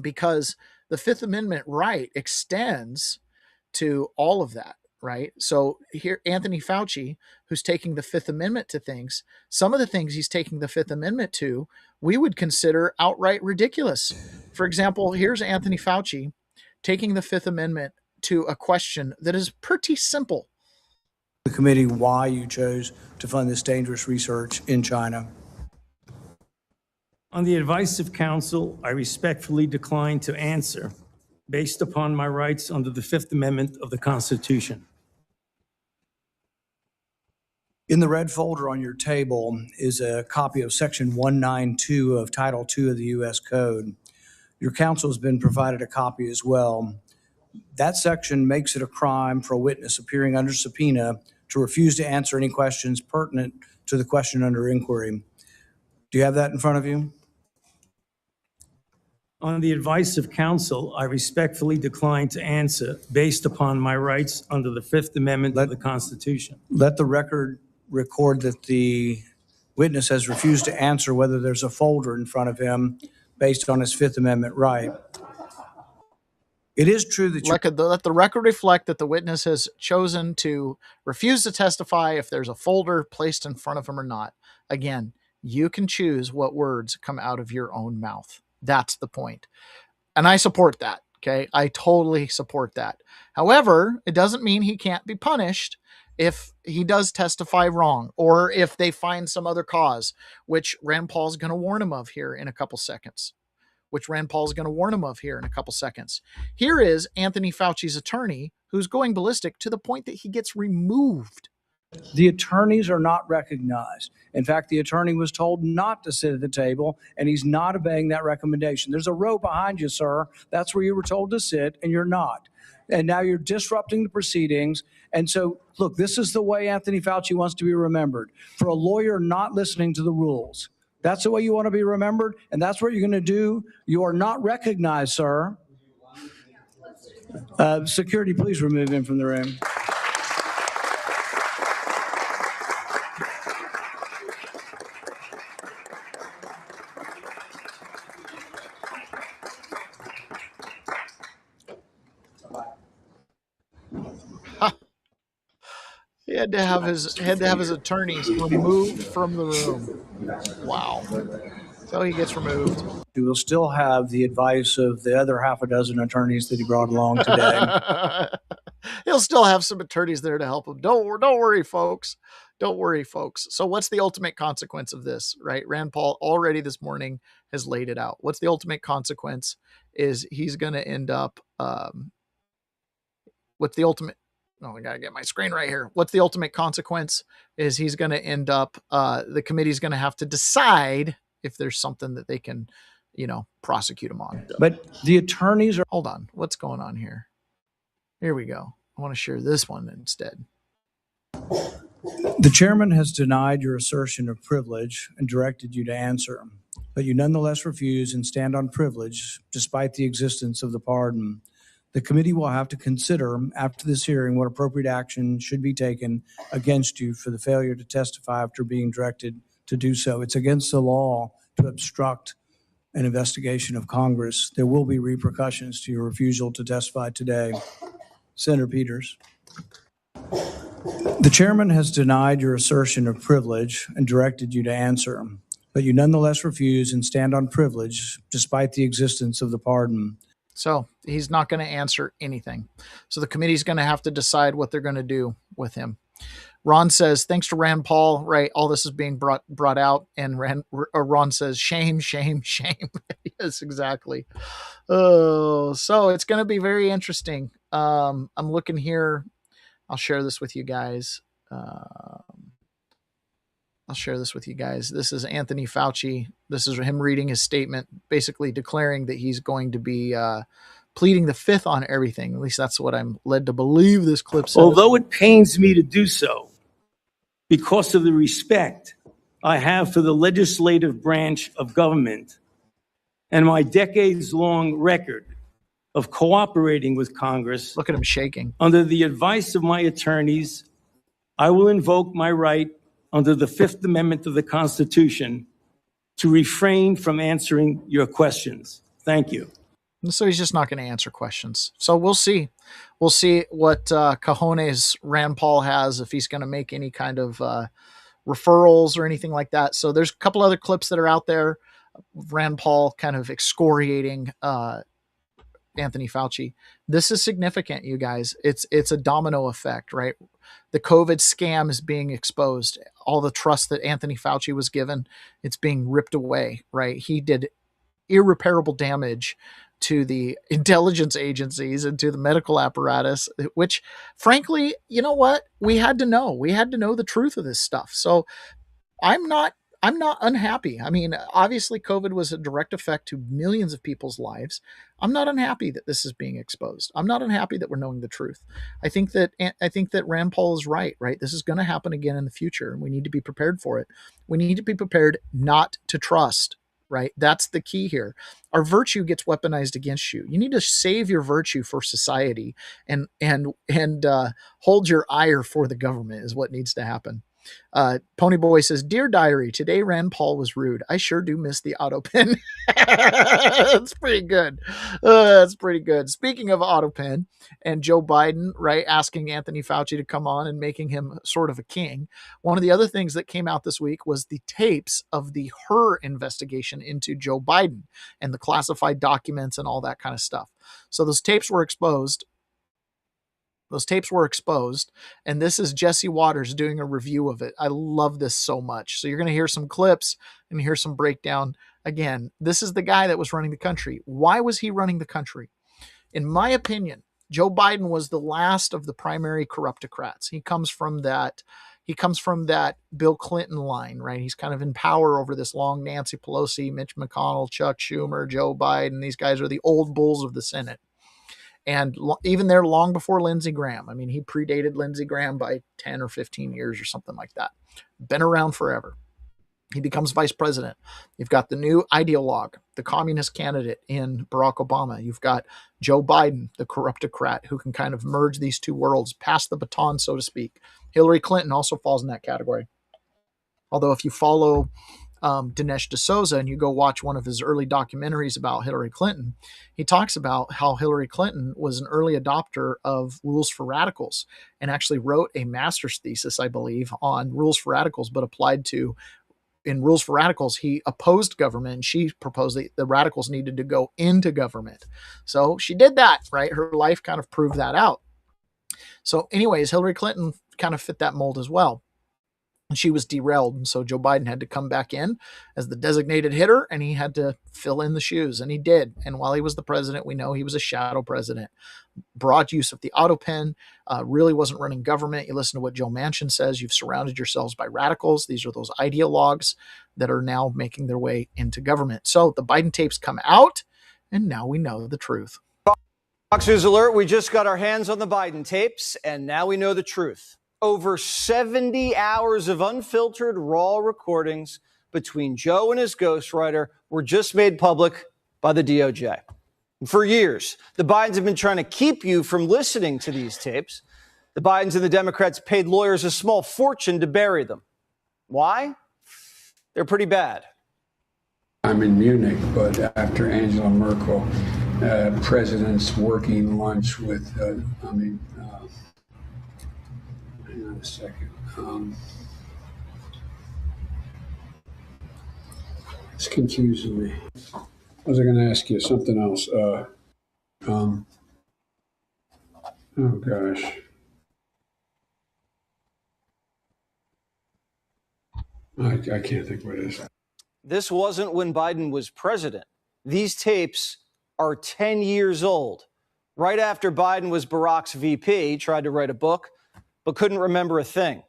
because the Fifth Amendment right extends to all of that, right? So here, Anthony Fauci, who's taking the Fifth Amendment to things, some of the things he's taking the Fifth Amendment to, we would consider outright ridiculous. For example, here's Anthony Fauci taking the Fifth Amendment to a question that is pretty simple.
The committee, why you chose to fund this dangerous research in China.
On the advice of counsel, I respectfully decline to answer based upon my rights under the Fifth Amendment of the Constitution.
In the red folder on your table is a copy of Section 192 of Title II of the U.S. Code. Your counsel has been provided a copy as well. That section makes it a crime for a witness appearing under subpoena to refuse to answer any questions pertinent to the question under inquiry. Do you have that in front of you?
On the advice of counsel, I respectfully decline to answer based upon my rights under the Fifth Amendment of the Constitution.
Let the record record that the witness has refused to answer whether there's a folder in front of him based on his Fifth Amendment right. It is true that
let the record reflect that the witness has chosen to refuse to testify if there's a folder placed in front of him or not. Again, you can choose what words come out of your own mouth. That's the point. And I support that. Okay. I totally support that. However, it doesn't mean he can't be punished if he does testify wrong, or if they find some other cause, which Rand Paul's going to warn him of here in a couple seconds. Here is Anthony Fauci's attorney, who's going ballistic to the point that he gets removed.
the attorneys are not recognized. In fact, the attorney was told not to sit at the table, and he's not obeying that recommendation. There's a row behind you, sir. That's where you were told to sit, and you're not. And now you're disrupting the proceedings. And so, look, this is the way Anthony Fauci wants to be remembered. For a lawyer not listening to the rules. That's the way you want to be remembered, and that's what you're going to do. You are not recognized, sir. Security, please remove him from the room.
He had to have his attorneys removed from the room. Wow. So he gets removed.
He will still have the advice of the other half a dozen attorneys that he brought along today.
He'll still have some attorneys there to help him. Don't worry, folks. Don't worry, folks. So what's the ultimate consequence of this, right? Rand Paul already this morning has laid it out. What's the ultimate consequence is he's going to end up, what's the ultimate, I got to get my screen right here. What's the ultimate consequence is he's going to end up, the committee's going to have to decide if there's something that they can, prosecute him on.
But the attorneys are...
Hold on. What's going on here? Here we go. I want to share this one instead.
The chairman has denied your assertion of privilege and directed you to answer, but you nonetheless refuse and stand on privilege despite the existence of the pardon. The committee will have to consider after this hearing what appropriate action should be taken against you for the failure to testify after being directed to do so. It's against the law to obstruct an investigation of Congress. There will be repercussions to your refusal to testify today. Senator Peters. The chairman has denied your assertion of privilege and directed you to answer, but you nonetheless refuse and stand on privilege despite the existence of the pardon.
So he's not going to answer anything. So the committee's going to have to decide what they're going to do with him. Ron says, thanks to Rand Paul, right? All this is being brought out. And Ron says, shame, shame, shame. Yes, exactly. Oh, so it's going to be very interesting. I'm looking here. I'll share this with you guys. This is Anthony Fauci. This is him reading his statement, basically declaring that he's going to be pleading the fifth on everything. At least that's what I'm led to believe this clip says.
Although it pains me to do so, because of the respect I have for the legislative branch of government
and my decades-long record of cooperating with Congress.
Look at him shaking.
Under the advice of my attorneys, I will invoke my right under the Fifth Amendment of the Constitution to refrain from answering your questions. Thank you.
So he's just not going to answer questions. So we'll see. We'll see what cojones Rand Paul has, if he's going to make any kind of referrals or anything like that. So there's a couple other clips that are out there. Rand Paul kind of excoriating Anthony Fauci. This is significant, you guys. It's a domino effect, right? The COVID scam is being exposed. All the trust that Anthony Fauci was given, it's being ripped away, right? He did irreparable damage to the intelligence agencies and to the medical apparatus, which frankly, you know what? We had to know the truth of this stuff. So I'm not unhappy. I mean, obviously COVID was a direct effect to millions of people's lives. I'm not unhappy that this is being exposed. I'm not unhappy that we're knowing the truth. I think that Rand Paul is right? This is going to happen again in the future, and we need to be prepared for it. We need to be prepared not to trust, right? That's the key here. Our virtue gets weaponized against you. You need to save your virtue for society and hold your ire for the government is what needs to happen. Ponyboy says, "Dear Diary, today Rand Paul was rude. I sure do miss the auto pen." That's pretty good. That's pretty good. Speaking of auto pen and Joe Biden, right, asking Anthony Fauci to come on and making him sort of a king. One of the other things that came out this week was the tapes of the Her investigation into Joe Biden and the classified documents and all that kind of stuff. So those tapes were exposed. And this is Jesse Waters doing a review of it. I love this so much. So you're going to hear some clips and hear some breakdown. Again, this is the guy that was running the country. Why was he running the country? In my opinion, Joe Biden was the last of the primary corruptocrats. He comes from that Bill Clinton line, right? He's kind of in power over this long Nancy Pelosi, Mitch McConnell, Chuck Schumer, Joe Biden. These guys are the old bulls of the Senate. And even there long before Lindsey Graham. I mean, he predated Lindsey Graham by 10 or 15 years or something like that. Been around forever. He becomes vice president. You've got the new ideologue, the communist candidate in Barack Obama. You've got Joe Biden, the corruptocrat, who can kind of merge these two worlds, pass the baton, so to speak. Hillary Clinton also falls in that category. Although if you follow Dinesh D'Souza and you go watch one of his early documentaries about Hillary Clinton, he talks about how Hillary Clinton was an early adopter of Rules for Radicals and actually wrote a master's thesis, I believe, on Rules for Radicals, but applied to, in Rules for Radicals, he opposed government and she proposed that the radicals needed to go into government. So she did that, right? Her life kind of proved that out. So anyways, Hillary Clinton kind of fit that mold as well. And she was derailed. And so Joe Biden had to come back in as the designated hitter and he had to fill in the shoes. And he did. And while he was the president, we know he was a shadow president. Broad use of the auto pen, really wasn't running government. You listen to what Joe Manchin says. You've surrounded yourselves by radicals. These are those ideologues that are now making their way into government. So the Biden tapes come out and now we know the truth.
Fox News alert. We just got our hands on the Biden tapes and now we know the truth. Over 70 hours of unfiltered, raw recordings between Joe and his ghostwriter were just made public by the DOJ. For years, the Bidens have been trying to keep you from listening to these tapes. The Bidens and the Democrats paid lawyers a small fortune to bury them. Why? They're pretty bad.
I'm in Munich, but after Angela Merkel, president's working lunch with, hang on a second. It's confusing me. I was going to ask you something else. Oh gosh. I can't think what it is.
This wasn't when Biden was president. These tapes are 10 years old. Right after Biden was Barack's VP, he tried to write a book, but couldn't remember a thing,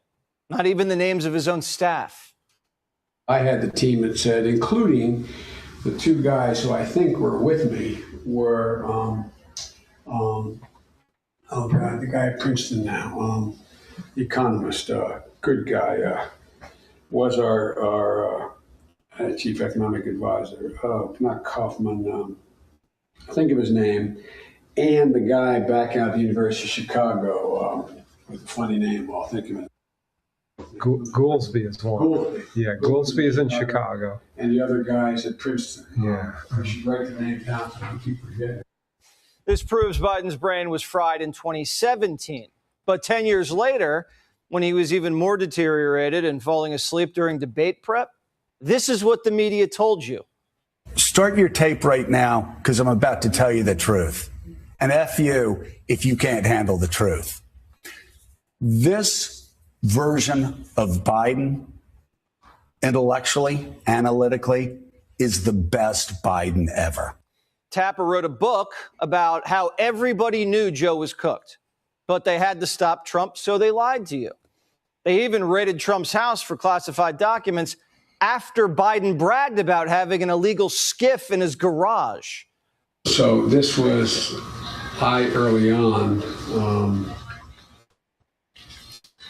not even the names of his own staff.
I had the team that said, including the two guys who I think were with me, were, oh God, the guy at Princeton now, the economist, good guy, was our chief economic advisor. Oh, not Kaufman. Think of his name. And the guy back out at the University of Chicago with a funny name. I'll think of it.
Goolsby is one.
Goolsby.
Yeah, Goolsby is in Chicago.
And the other guy's at Princeton.
Yeah.
I should write the name down so I don't keep forgetting.
This proves Biden's brain was fried in 2017. But 10 years later, when he was even more deteriorated and falling asleep during debate prep, this is what the media told you.
Start your tape right now, because I'm about to tell you the truth. And F you if you can't handle the truth. This version of Biden, intellectually, analytically, is the best Biden ever.
Tapper wrote a book about how everybody knew Joe was cooked, but they had to stop Trump, so they lied to you. They even raided Trump's house for classified documents after Biden bragged about having an illegal skiff in his garage.
So this was early on.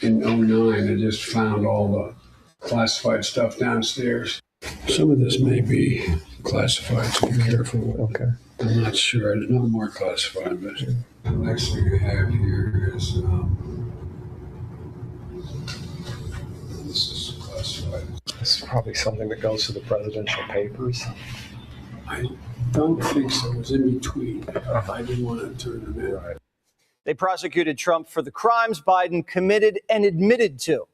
In 2009, I just found all the classified stuff downstairs. Some of this may be classified, so be careful.
Okay.
I'm not sure. No more classified, but the next thing I have here is this is classified.
This is probably something that goes to the presidential papers.
I don't think so. It was in between. I didn't want to turn them in. Right.
They prosecuted Trump for the crimes Biden committed and admitted to.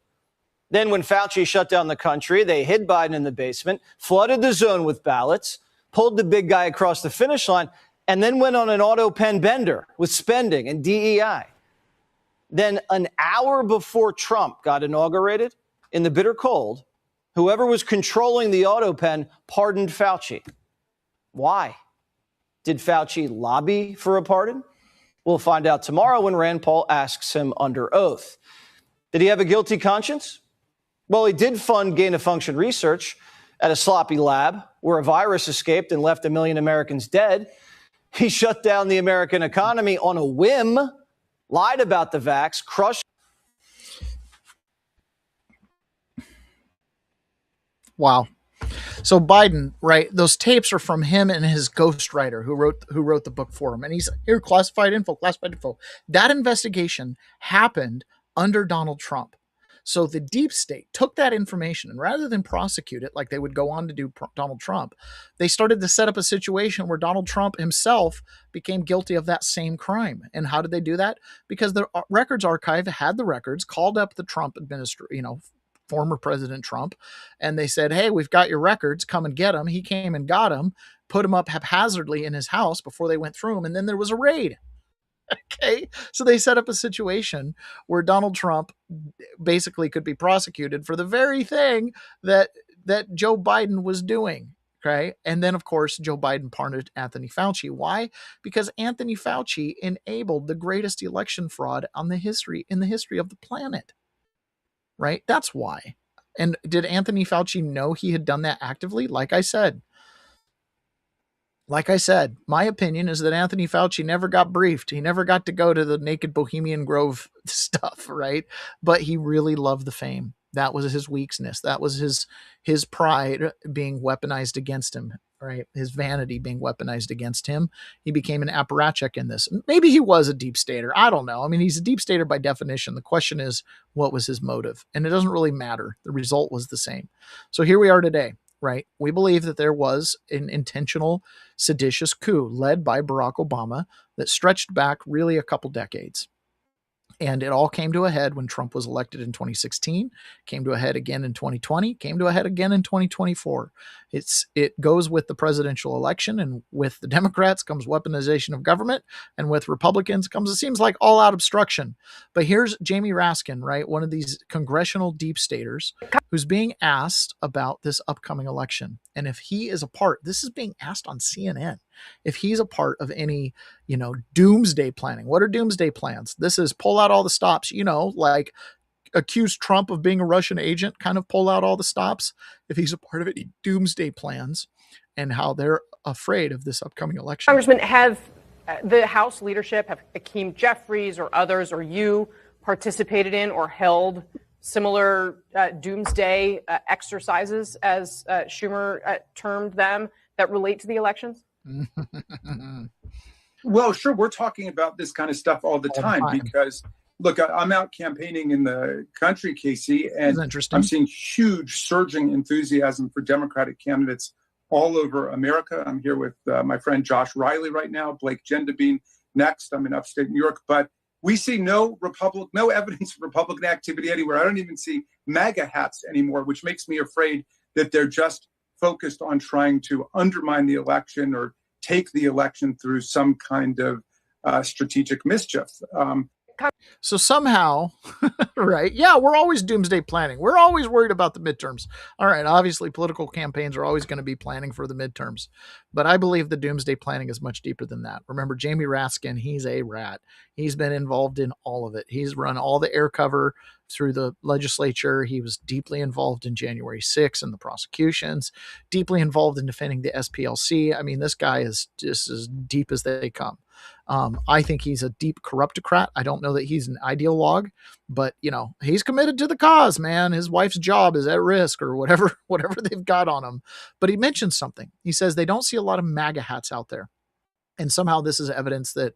Then when Fauci shut down the country, they hid Biden in the basement, flooded the zone with ballots, pulled the big guy across the finish line, and then went on an auto pen bender with spending and DEI. Then an hour before Trump got inaugurated, in the bitter cold, whoever was controlling the auto pen pardoned Fauci. Why? Did Fauci lobby for a pardon? We'll find out tomorrow when Rand Paul asks him under oath. Did he have a guilty conscience? Well, he did fund gain-of-function research at a sloppy lab where a virus escaped and left 1 million Americans dead. He shut down the American economy on a whim, lied about the vax, crushed.
Wow. So Biden, right? Those tapes are from him and his ghostwriter who wrote the book for him. And he's here, classified info. That investigation happened under Donald Trump. So the deep state took that information, and rather than prosecute it like they would go on to do Donald Trump, they started to set up a situation where Donald Trump himself became guilty of that same crime. And how did they do that? Because the records archive had the records, called up the Trump administration, former President Trump, and they said, hey, we've got your records, come and get them. He came and got them, put them up haphazardly in his house before they went through them, and then there was a raid. Okay, so they set up a situation where Donald Trump basically could be prosecuted for the very thing that Joe Biden was doing. Okay, and then of course Joe Biden pardoned Anthony Fauci. Why? Because Anthony Fauci enabled the greatest election fraud in the history of the planet. Right? That's why. And did Anthony Fauci know he had done that actively? Like I said, my opinion is that Anthony Fauci never got briefed. He never got to go to the naked Bohemian Grove stuff, right? But he really loved the fame. That was his weakness. That was his pride being weaponized against him, right? His vanity being weaponized against him. He became an apparatchik in this. Maybe he was a deep stater. I don't know. I mean, he's a deep stater by definition. The question is, what was his motive? And it doesn't really matter. The result was the same. So here we are today, right? We believe that there was an intentional seditious coup led by Barack Obama that stretched back really a couple decades. And it all came to a head when Trump was elected in 2016, came to a head again in 2020, came to a head again in 2024. It goes with the presidential election, and with the Democrats comes weaponization of government, and with Republicans comes, it seems like, all-out obstruction. But here's Jamie Raskin, right, one of these congressional deep staters who's being asked about this upcoming election. And if he is a part, this is being asked on CNN, if he's a part of any, doomsday planning. What are doomsday plans? This is pull out all the stops, like accuse Trump of being a Russian agent, kind of pull out all the stops. If he's a part of any doomsday plans and how they're afraid of this upcoming election.
Congressman, have the House leadership, have Hakeem Jeffries or others or you participated in or held similar doomsday exercises, as Schumer termed them, that relate to the elections?
Well, sure. We're talking about this kind of stuff all the time because, look, I'm out campaigning in the country, Casey, and I'm seeing huge surging enthusiasm for Democratic candidates all over America. I'm here with my friend Josh Riley right now, Blake Gendabine next. I'm in upstate New York, but we see no evidence of Republican activity anywhere. I don't even see MAGA hats anymore, which makes me afraid that they're just focused on trying to undermine the election or take the election through some kind of strategic mischief.
So somehow, right? Yeah, we're always doomsday planning. We're always worried about the midterms. All right, obviously political campaigns are always going to be planning for the midterms, but I believe the doomsday planning is much deeper than that. Remember, Jamie Raskin, he's a rat. He's been involved in all of it. He's run all the air cover through the legislature. He was deeply involved in January 6th and the prosecutions, deeply involved in defending the SPLC. I mean, this guy is just as deep as they come. I think he's a deep corruptocrat. I don't know that he's an ideologue, but he's committed to the cause, man. His wife's job is at risk or whatever they've got on him. But he mentions something. He says they don't see a lot of MAGA hats out there. And somehow this is evidence that,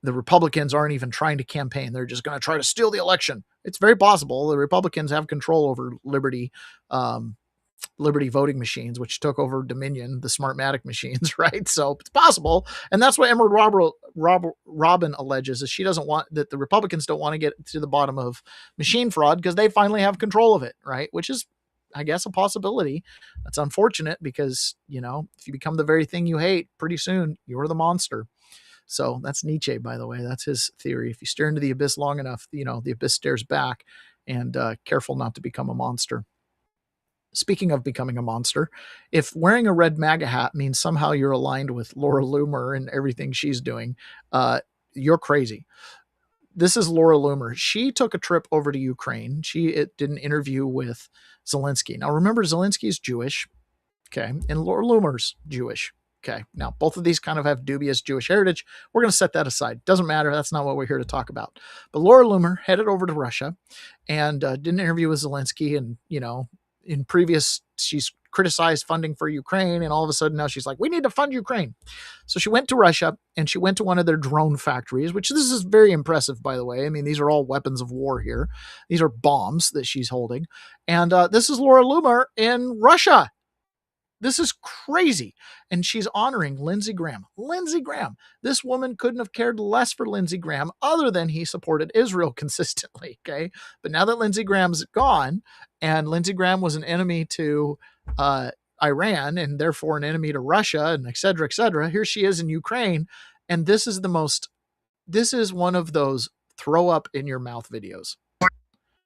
the Republicans aren't even trying to campaign. They're just going to try to steal the election. It's very possible. The Republicans have control over Liberty voting machines, which took over Dominion, the Smartmatic machines, right? So it's possible. And that's what Emerald Robin alleges, is she doesn't want that the Republicans don't want to get to the bottom of machine fraud because they finally have control of it, right? Which is, I guess, a possibility. That's unfortunate because, if you become the very thing you hate, pretty soon you're the monster. So that's Nietzsche, by the way. That's his theory. If you stare into the abyss long enough, the abyss stares back, and careful not to become a monster. Speaking of becoming a monster, if wearing a red MAGA hat means somehow you're aligned with Laura Loomer and everything she's doing, you're crazy. This is Laura Loomer. She took a trip over to Ukraine. She did an interview with Zelensky. Now, remember, Zelensky is Jewish, okay, and Laura Loomer's Jewish. Okay, now both of these kind of have dubious Jewish heritage. We're going to set that aside. Doesn't matter. That's not what we're here to talk about. But Laura Loomer headed over to Russia and did an interview with Zelensky. And, in previous, she's criticized funding for Ukraine. And all of a sudden now she's like, we need to fund Ukraine. So she went to Russia and she went to one of their drone factories, which this is very impressive, by the way. I mean, these are all weapons of war here. These are bombs that she's holding. And this is Laura Loomer in Russia. This is crazy. And she's honoring Lindsey Graham. Lindsey Graham. This woman couldn't have cared less for Lindsey Graham other than he supported Israel consistently. Okay. But now that Lindsey Graham's gone, and Lindsey Graham was an enemy to Iran and therefore an enemy to Russia, and et cetera, here she is in Ukraine. And this is one of those throw up in your mouth videos.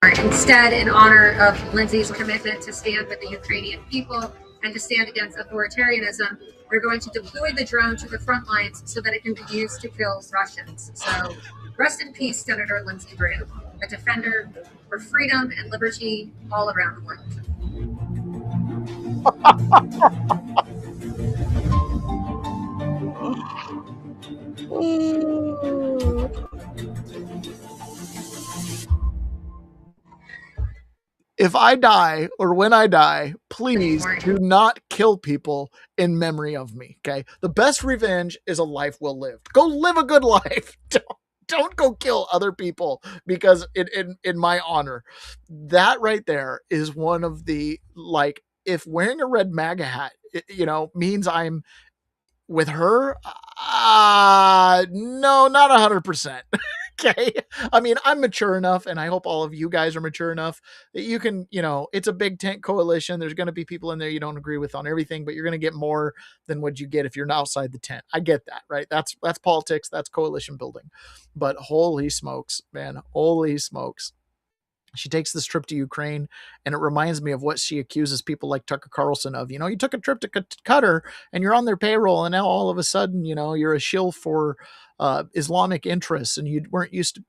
Instead, in honor of Lindsey's commitment to stand with the Ukrainian people and to stand against authoritarianism, we're going to deploy the drone to the front lines so that it can be used to kill Russians. So rest in peace, Senator Lindsey Graham, a defender for freedom and liberty all around the world.
If I die or when I die, please do not kill people in memory of me. Okay. The best revenge is a life well lived. Go live a good life. Don't go kill other people because in my honor. That right there is one of the, like, if wearing a red MAGA hat, means I'm with her. No, not 100%. Okay. I mean, I'm mature enough, and I hope all of you guys are mature enough that you can, it's a big tent coalition. There's going to be people in there you don't agree with on everything, but you're going to get more than what you get if you're outside the tent. I get that, right? That's politics. That's coalition building. But holy smokes, man, holy smokes. She takes this trip to Ukraine, and it reminds me of what she accuses people like Tucker Carlson of. You took a trip to Qatar, and you're on their payroll, and now all of a sudden, you're a shill for Islamic interests, and you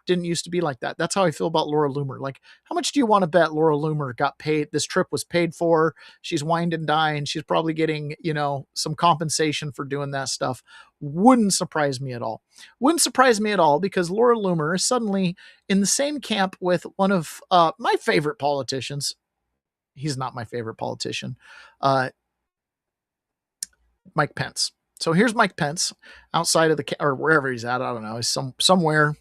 didn't used to be like that. That's how I feel about Laura Loomer. Like, how much do you want to bet Laura Loomer got paid? This trip was paid for. She's wined and dined. She's probably getting, some compensation for doing that stuff. Wouldn't surprise me at all. Wouldn't surprise me at all, because Laura Loomer is suddenly in the same camp with one of my favorite politicians. He's not my favorite politician. Mike Pence. So here's Mike Pence outside of or wherever he's at. I don't know. He's somewhere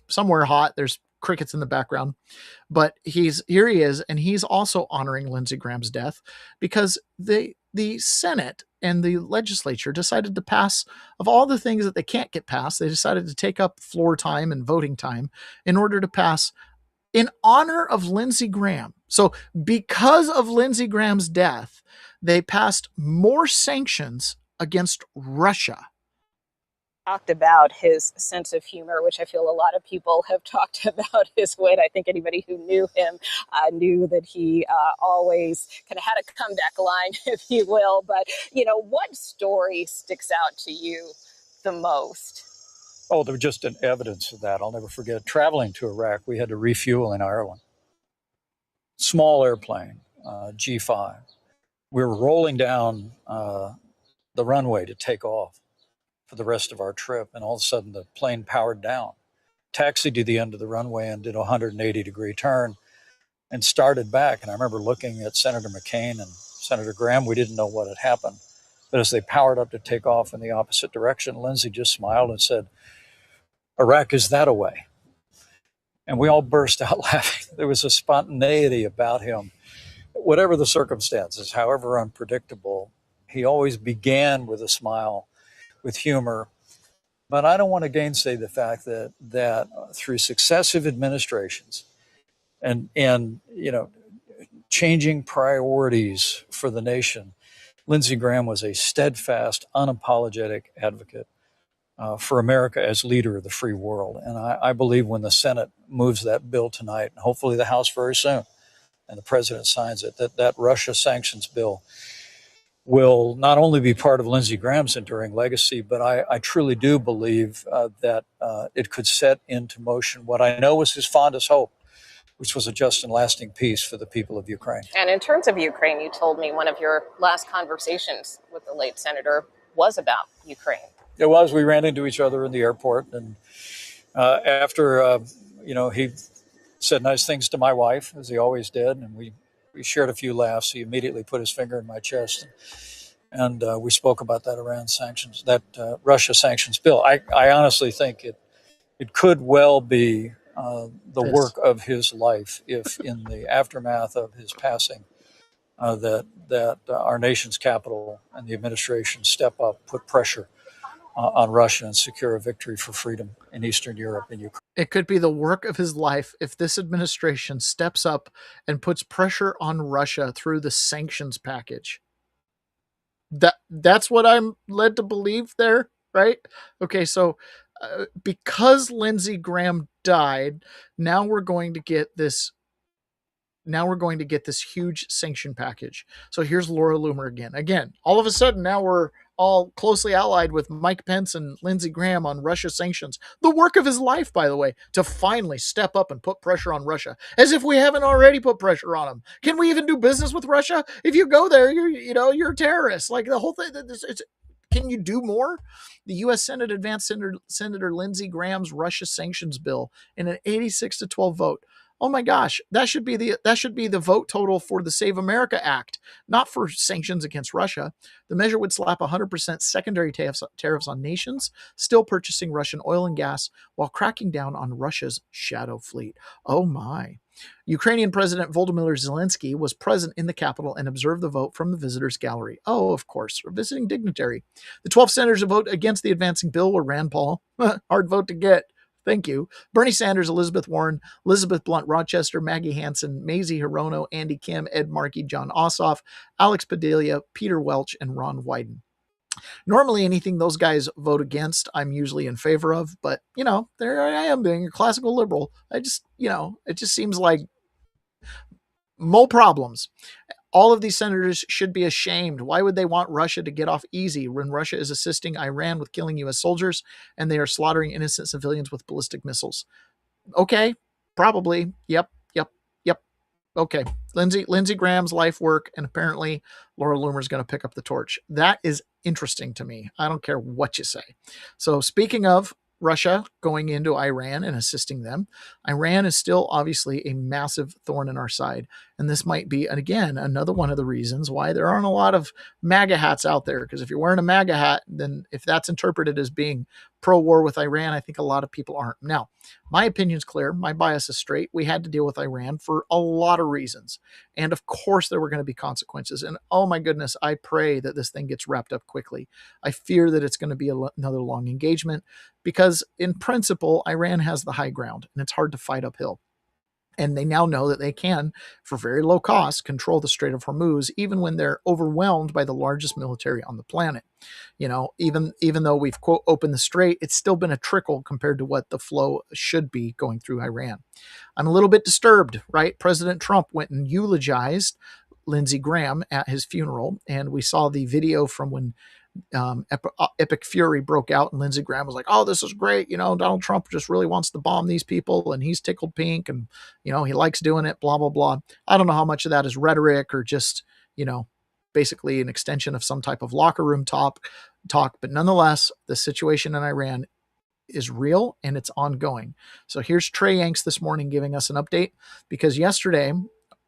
hot. There's crickets in the background, but here he is. And he's also honoring Lindsey Graham's death, because the Senate and the legislature decided to pass, of all the things that they can't get passed, they decided to take up floor time and voting time in order to pass in honor of Lindsey Graham. So because of Lindsey Graham's death, they passed more sanctions against Russia.
Talked about his sense of humor, which I feel a lot of people have talked about his wit. I think anybody who knew him knew that he always kind of had a comeback line, if you will. But, what story sticks out to you the most?
Oh, there was just an evidence of that. I'll never forget traveling to Iraq. We had to refuel in Ireland. Small airplane, G5. We were rolling down the runway to take off for the rest of our trip, and all of a sudden the plane powered down, taxied to the end of the runway and did a 180-degree turn and started back. And I remember looking at Senator McCain and Senator Graham. We didn't know what had happened, but as they powered up to take off in the opposite direction, Lindsey just smiled and said, "Iraq is that away." And we all burst out laughing. There was a spontaneity about him. Whatever the circumstances, however unpredictable, he always began with a smile, with humor. But I don't want to gainsay the fact that through successive administrations and changing priorities for the nation, Lindsey Graham was a steadfast, unapologetic advocate for America as leader of the free world. And I believe when the Senate moves that bill tonight, and hopefully the House very soon, and the president signs it, that Russia sanctions bill will not only be part of Lindsey Graham's enduring legacy, but I truly do believe that it could set into motion what I know was his fondest hope, which was a just and lasting peace for the people of Ukraine.
And in terms of Ukraine, you told me one of your last conversations with the late senator was about Ukraine.
It was. We ran into each other in the airport, and after he said nice things to my wife, as he always did, and we shared a few laughs. He immediately put his finger in my chest, and we spoke about that Iran sanctions, that Russia sanctions bill. I honestly think it could well be the work of his life if, in the aftermath of his passing, that our nation's capital and the administration step up, put pressure on Russia, and secure a victory for freedom in Eastern Europe and Ukraine.
It could be the work of his life if this administration steps up and puts pressure on Russia through the sanctions package. That's what I'm led to believe there, right? Okay, so because Lindsey Graham died, now we're going to get this huge sanction package. So here's Laura Loomer again. All of a sudden, now we're all closely allied with Mike Pence and Lindsey Graham on Russia sanctions. The work of his life, by the way, to finally step up and put pressure on Russia, as if we haven't already put pressure on them. Can we even do business with Russia? If you go there, you're a terrorist. Like, the whole thing. Can you do more? The U.S. Senate advanced Senator Lindsey Graham's Russia sanctions bill in an 86-12 vote. Oh my gosh, that should be the vote total for the Save America Act, not for sanctions against Russia. The measure would slap 100% secondary tariffs on nations still purchasing Russian oil and gas while cracking down on Russia's shadow fleet. Oh my. Ukrainian President Volodymyr Zelensky was present in the Capitol and observed the vote from the visitors' gallery. Oh, of course, a visiting dignitary. The 12 senators to vote against the advancing bill were Rand Paul, hard vote to get, thank you, Bernie Sanders, Elizabeth Warren, Elizabeth Blunt Rochester, Maggie Hansen, Mazie Hirono, Andy Kim, Ed Markey, John Ossoff, Alex Padilla, Peter Welch, and Ron Wyden. Normally, anything those guys vote against, I'm usually in favor of, but, there I am being a classical liberal. It just seems like more problems. All of these senators should be ashamed. Why would they want Russia to get off easy when Russia is assisting Iran with killing U.S. soldiers and they are slaughtering innocent civilians with ballistic missiles? Okay, probably. Yep. Okay, Lindsey Graham's life work, and apparently Laura Loomer's going to pick up the torch. That is interesting to me. I don't care what you say. So speaking of Russia going into Iran and assisting them, Iran is still obviously a massive thorn in our side. And this might be, and again, another one of the reasons why there aren't a lot of MAGA hats out there. Because if you're wearing a MAGA hat, then if that's interpreted as being pro-war with Iran, I think a lot of people aren't. Now, my opinion's clear. My bias is straight. We had to deal with Iran for a lot of reasons. And of course, there were going to be consequences. And oh my goodness, I pray that this thing gets wrapped up quickly. I fear that it's going to be another long engagement because in principle, Iran has the high ground and it's hard to fight uphill. And they now know that they can, for very low cost, control the Strait of Hormuz, even when they're overwhelmed by the largest military on the planet. You know, even though we've, quote, opened the strait, it's still been a trickle compared to what the flow should be going through Iran. I'm a little bit disturbed, right? President Trump went and eulogized Lindsey Graham at his funeral, and we saw the video from when Epic Fury broke out, and Lindsey Graham was like, oh, this is great. You know, Donald Trump just really wants to bomb these people and he's tickled pink and, you know, he likes doing it, blah, blah, blah. I don't know how much of that is rhetoric or just, you know, basically an extension of some type of locker room talk. But nonetheless, the situation in Iran is real and it's ongoing. So here's Trey Yanks this morning giving us an update because yesterday,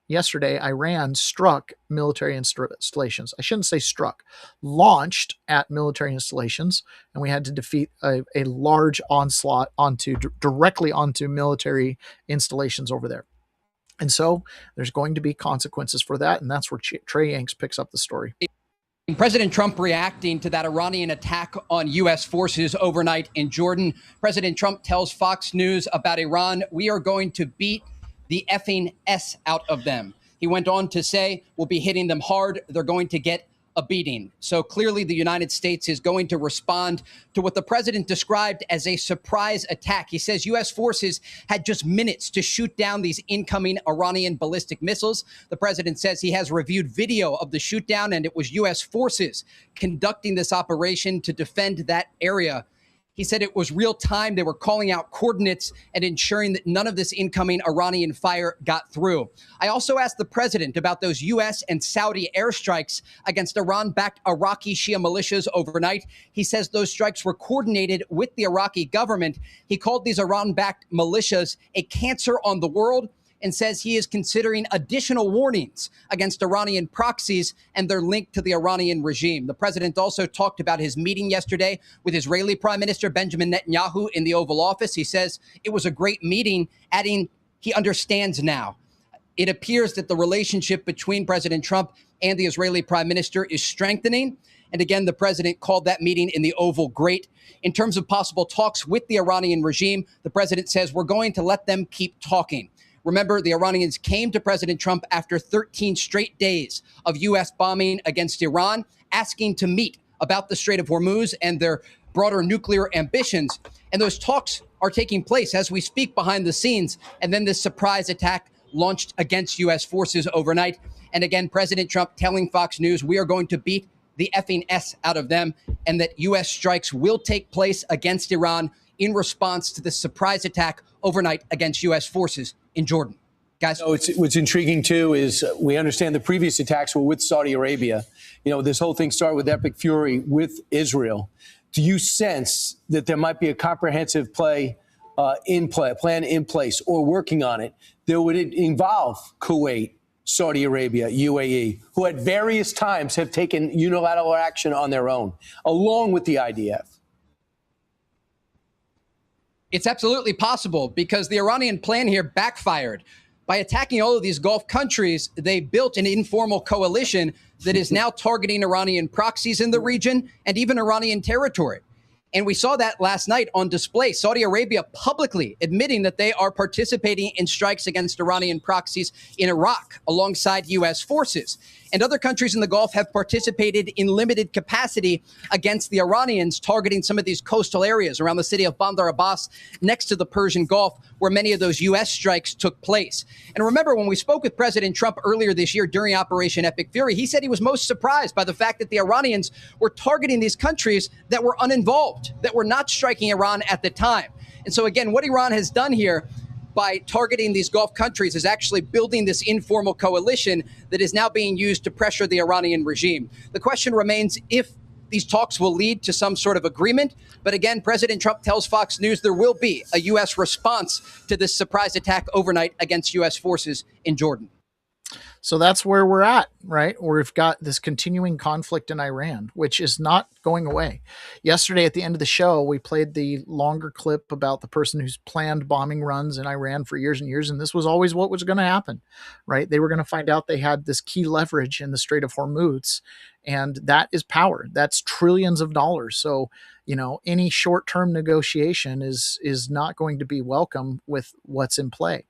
Iran struck military installations. I shouldn't say struck, launched at military installations, and we had to defeat a large onslaught directly onto military installations over there. And so there's going to be consequences for that, and that's where Trey Yanks picks up the story.
President Trump reacting to that Iranian attack on U.S. forces overnight in Jordan. President Trump tells Fox News about Iran, we are going to beat the effing S out of them. He went on to say, we'll be hitting them hard. They're going to get a beating. So clearly the United States is going to respond to what the president described as a surprise attack. He says U.S. forces had just minutes to shoot down these incoming Iranian ballistic missiles. The president says he has reviewed video of the shoot down and it was U.S. forces conducting this operation to defend that area. He said it was real time. They were calling out coordinates and ensuring that none of this incoming Iranian fire got through. I also asked the president about those U.S. and Saudi airstrikes against Iran-backed Iraqi Shia militias overnight. He says those strikes were coordinated with the Iraqi government. He called these Iran-backed militias a cancer on the world and says he is considering additional warnings against Iranian proxies and their link to the Iranian regime. The president also talked about his meeting yesterday with Israeli Prime Minister Benjamin Netanyahu in the Oval Office. He says it was a great meeting, adding he understands now. It appears that the relationship between President Trump and the Israeli Prime Minister is strengthening. And again, the president called that meeting in the Oval great. In terms of possible talks with the Iranian regime, the president says we're going to let them keep talking. Remember, the Iranians came to President Trump after 13 straight days of U.S. bombing against Iran, asking to meet about the Strait of Hormuz and their broader nuclear ambitions. And those talks are taking place as we speak behind the scenes. And then this surprise attack launched against U.S. forces overnight. And again, President Trump telling Fox News, we are going to beat the effing S out of them, and that U.S. strikes will take place against Iran in response to this surprise attack overnight against U.S. forces in Jordan. Guys?
So what's intriguing, too, is we understand the previous attacks were with Saudi Arabia. You know, this whole thing started with Epic Fury with Israel. Do you sense that there might be a comprehensive plan in place, or working on it that would involve Kuwait, Saudi Arabia, UAE, who at various times have taken unilateral action on their own, along with the IDF?
It's absolutely possible because the Iranian plan here backfired. By attacking all of these Gulf countries, they built an informal coalition that is now targeting Iranian proxies in the region and even Iranian territory. And we saw that last night on display. Saudi Arabia publicly admitting that they are participating in strikes against Iranian proxies in Iraq alongside U.S. forces. And other countries in the Gulf have participated in limited capacity against the Iranians, targeting some of these coastal areas around the city of Bandar Abbas next to the Persian Gulf, where many of those U.S. strikes took place. And remember, when we spoke with President Trump earlier this year during Operation Epic Fury, he said he was most surprised by the fact that the Iranians were targeting these countries that were uninvolved, that were not striking Iran at the time. And so again, what Iran has done here by targeting these Gulf countries is actually building this informal coalition that is now being used to pressure the Iranian regime. The question remains if these talks will lead to some sort of agreement. But again, President Trump tells Fox News there will be a U.S. response to this surprise attack overnight against U.S. forces in Jordan.
So that's where we're at, right? We've got this continuing conflict in Iran, which is not going away. Yesterday at the end of the show, we played the longer clip about the person who's planned bombing runs in Iran for years and years. And this was always what was going to happen, right? They were going to find out they had this key leverage in the Strait of Hormuz, and that is power. That's trillions of dollars. So, any short-term negotiation is not going to be welcome with what's in play.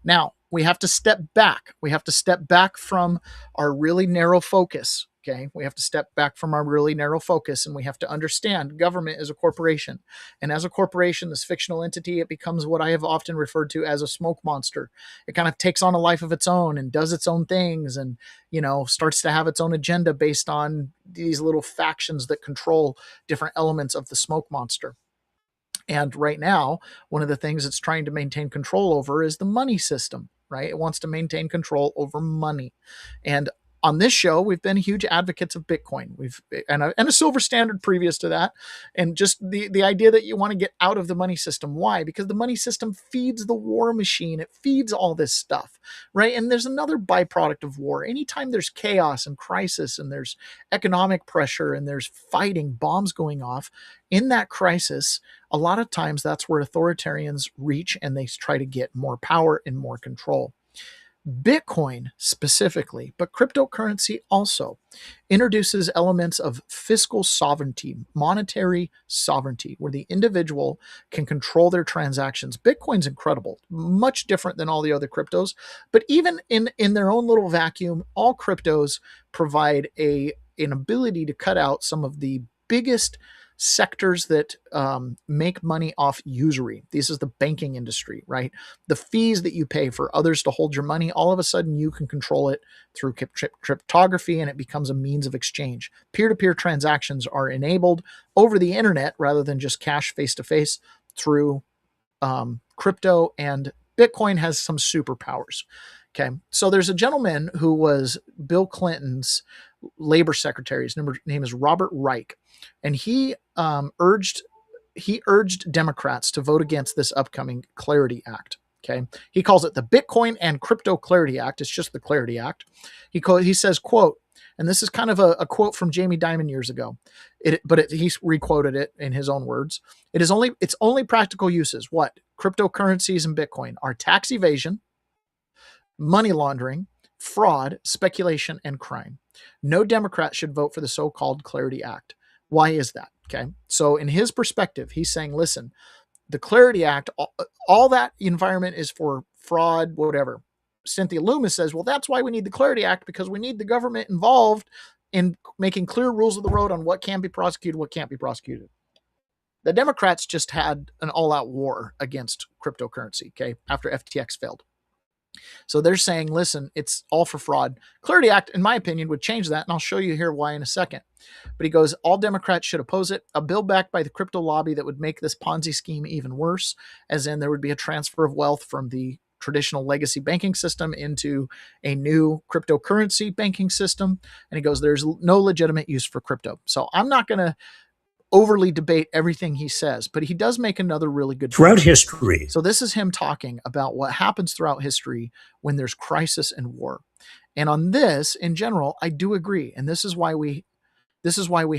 Now, we have to step back. We have to step back from our really narrow focus. Okay. We have to step back from our really narrow focus, and we have to understand government is a corporation. And as a corporation, this fictional entity, it becomes what I have often referred to as a smoke monster. It kind of takes on a life of its own and does its own things and, starts to have its own agenda based on these little factions that control different elements of the smoke monster. And right now, one of the things it's trying to maintain control over is the money system, right? It wants to maintain control over money. And on this show, we've been huge advocates of Bitcoin. And a silver standard previous to that. And just the idea that you want to get out of the money system. Why? Because the money system feeds the war machine. It feeds all this stuff, right? And there's another byproduct of war. Anytime there's chaos and crisis and there's economic pressure and there's fighting, bombs going off, in that crisis, a lot of times that's where authoritarians reach and they try to get more power and more control. Bitcoin specifically, but cryptocurrency also introduces elements of fiscal sovereignty, monetary sovereignty, where the individual can control their transactions. Bitcoin's incredible, much different than all the other cryptos, but even in their own little vacuum, all cryptos provide an ability to cut out some of the biggest sectors that make money off usury. This is the banking industry, right? The fees that you pay for others to hold your money, all of a sudden you can control it through cryptography, and it becomes a means of exchange. Peer-to-peer transactions are enabled over the internet rather than just cash face-to-face through crypto, and Bitcoin has some superpowers. Okay, so there's a gentleman who was Bill Clinton's labor secretary. His name is Robert Reich, and he urged Democrats to vote against this upcoming Clarity Act. Okay, he calls it the Bitcoin and Crypto Clarity Act. It's just the Clarity Act. He says, quote, and this is kind of a quote from Jamie Dimon years ago, but he requoted it in his own words. Its only practical uses, what? Cryptocurrencies and Bitcoin are tax evasion, money laundering, fraud, speculation, and crime. No Democrat should vote for the so-called Clarity Act. Why is that? Okay. So in his perspective, he's saying, listen, the Clarity Act, all that environment is for fraud, whatever. Cynthia Loomis says, well, that's why we need the Clarity Act, because we need the government involved in making clear rules of the road on what can be prosecuted, what can't be prosecuted. The Democrats just had an all-out war against cryptocurrency, okay, after FTX failed. So they're saying, listen, it's all for fraud. Clarity Act, in my opinion, would change that, and I'll show you here why in a second. But he goes, all Democrats should oppose it. A bill backed by the crypto lobby that would make this Ponzi scheme even worse, as in there would be a transfer of wealth from the traditional legacy banking system into a new cryptocurrency banking system. And he goes, there's no legitimate use for crypto. So I'm not going to overly debate everything he says, but he does make another really good point.
Throughout history.
So this is him talking about what happens throughout history when there's crisis and war. And on this, in general, I do agree. And this is why we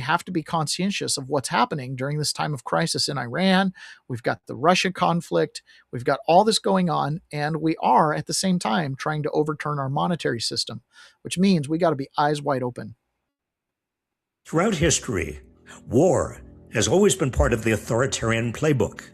have to be conscientious of what's happening during this time of crisis in Iran. We've got the Russia conflict. We've got all this going on. And we are at the same time trying to overturn our monetary system, which means we got to be eyes wide open.
Throughout history, war has always been part of the authoritarian playbook.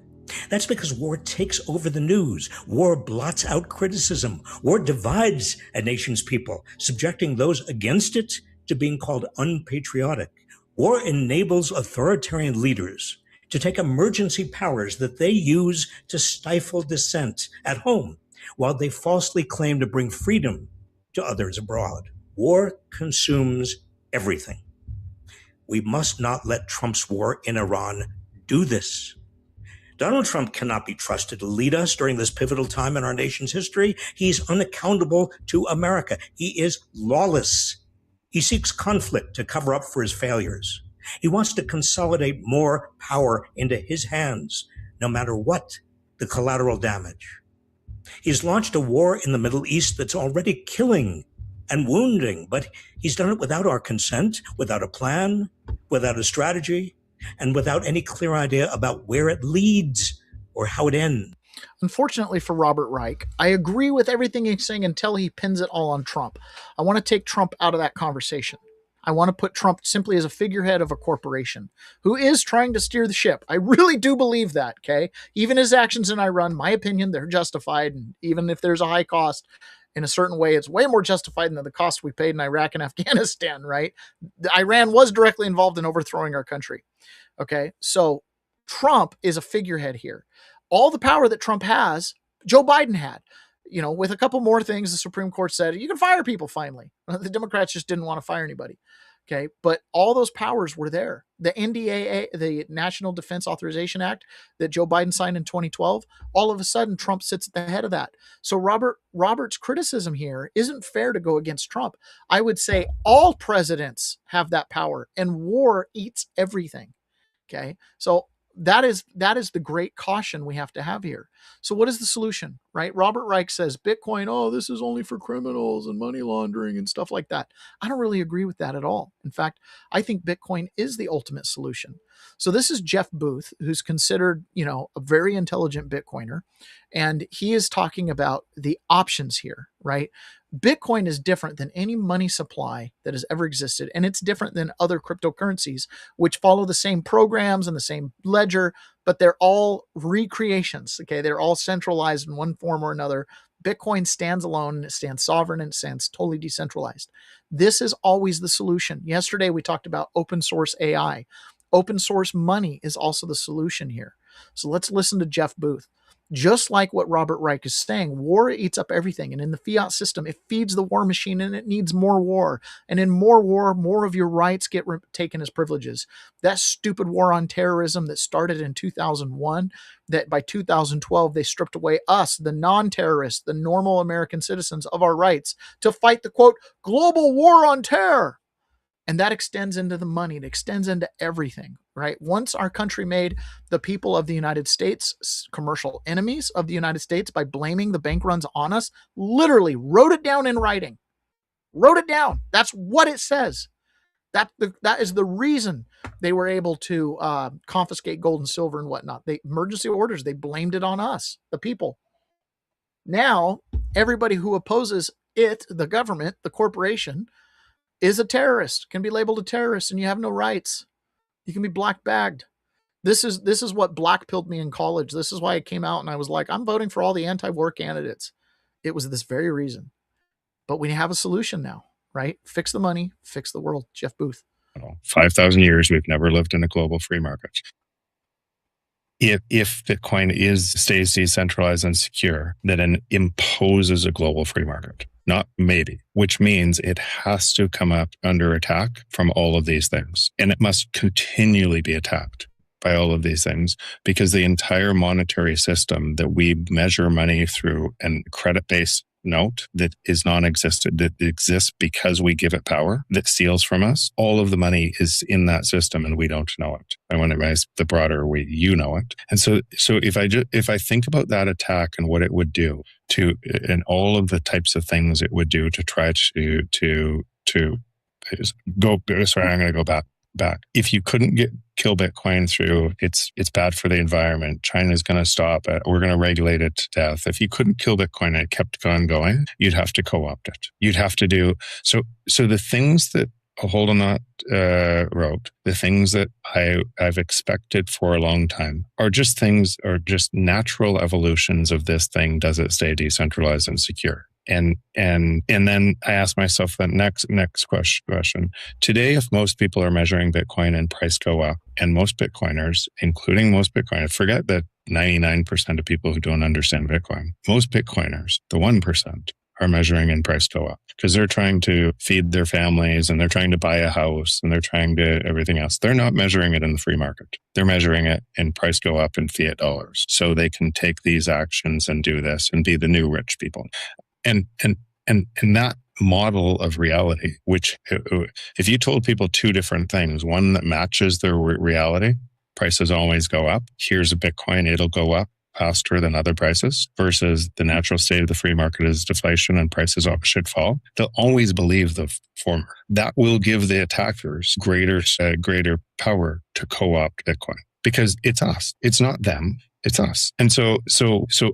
That's because war takes over the news. War blots out criticism. War divides a nation's people, subjecting those against it to being called unpatriotic. War enables authoritarian leaders to take emergency powers that they use to stifle dissent at home, while they falsely claim to bring freedom to others abroad. War consumes everything. We must not let Trump's war in Iran do this. Donald Trump cannot be trusted to lead us during this pivotal time in our nation's history. He's unaccountable to America. He is lawless. He seeks conflict to cover up for his failures. He wants to consolidate more power into his hands, no matter what the collateral damage. He's launched a war in the Middle East that's already killing and wounding, but he's done it without our consent, without a plan, without a strategy, and without any clear idea about where it leads or how it ends.
Unfortunately for Robert Reich, I agree with everything he's saying until he pins it all on Trump. I want to take Trump out of that conversation. I want to put Trump simply as a figurehead of a corporation who is trying to steer the ship. I really do believe that, okay? Even his actions in Iran, my opinion, they're justified. And even if there's a high cost in a certain way, it's way more justified than the cost we paid in Iraq and Afghanistan, right? Iran was directly involved in overthrowing our country. Okay, so Trump is a figurehead here. All the power that Trump has, Joe Biden had. You know, with a couple more things, the Supreme Court said, you can fire people finally. The Democrats just didn't want to fire anybody. Okay, but all those powers were there. The NDAA, the National Defense Authorization Act that Joe Biden signed in 2012, all of a sudden Trump sits at the head of that. So Robert's criticism here isn't fair to go against Trump. I would say all presidents have that power, and war eats everything. Okay, so that is the great caution we have to have here. So what is the solution, right? Robert Reich says Bitcoin, oh, this is only for criminals and money laundering and stuff like that. I don't really agree with that at all. In fact, I think Bitcoin is the ultimate solution. So this is Jeff Booth, who's considered, a very intelligent Bitcoiner. And he is talking about the options here, right? Bitcoin is different than any money supply that has ever existed. And it's different than other cryptocurrencies, which follow the same programs and the same ledger, but they're all recreations. Okay. They're all centralized in one form or another. Bitcoin stands alone, it stands sovereign, and it stands totally decentralized. This is always the solution. Yesterday, we talked about open source AI. Open source money is also the solution here. So let's listen to Jeff Booth. Just like what Robert Reich is saying, war eats up everything. And in the fiat system, it feeds the war machine and it needs more war. And in more war, more of your rights get taken as privileges. That stupid war on terrorism that started in 2001, that by 2012, they stripped away us, the non-terrorists, the normal American citizens, of our rights to fight the, quote, global war on terror. And that extends into the money. It extends into everything, right? Once our country made the people of the United States commercial enemies of the United States by blaming the bank runs on us, literally wrote it down in writing. Wrote it down. That's what it says. That is the reason they were able to confiscate gold and silver and whatnot. They emergency orders. They blamed it on us, the people. Now, everybody who opposes it, the government, the corporation, is a terrorist, can be labeled a terrorist, and you have no rights. You can be black bagged. This is what black pilled me in college. This is why I came out and I was like, I'm voting for all the anti-war candidates. It was this very reason. But we have a solution now, right? Fix the money, fix the world. Jeff Booth.
5,000 years, we've never lived in a global free market. If Bitcoin stays decentralized and secure, then it imposes a global free market. Not maybe, which means it has to come up under attack from all of these things. And it must continually be attacked by all of these things, because the entire monetary system that we measure money through, and credit-based note that is non-existent, that exists because we give it power, that steals from us, all of the money is in that system and we don't know it. And when it means the broader we, you know it. And so if I think about that attack and what it would do to, and all of the types of things it would do to try to go, sorry, I'm going to go back. If you couldn't kill Bitcoin through it's bad for the environment, China's going to stop it, we're going to regulate it to death. If you couldn't kill Bitcoin and it kept on going, you'd have to co-opt it. You'd have to do so the things that hold on that road. The things that I've expected for a long time are just natural evolutions of this thing. Does it stay decentralized and secure? And then I ask myself the next question. Today, if most people are measuring Bitcoin and price go up, and most Bitcoiners, including most Bitcoiners, forget that 99% of people who don't understand Bitcoin, most Bitcoiners, the 1%, are measuring in price go up because they're trying to feed their families and they're trying to buy a house and they're trying to everything else. They're not measuring it in the free market. They're measuring it in price go up in fiat dollars. So they can take these actions and do this and be the new rich people. And that model of reality, which if you told people two different things, one that matches their reality, prices always go up. Here's a Bitcoin, it'll go up faster than other prices, versus the natural state of the free market is deflation and prices should fall. They'll always believe the former. That will give the attackers greater power to co-opt Bitcoin because it's us. It's not them. It's us. And so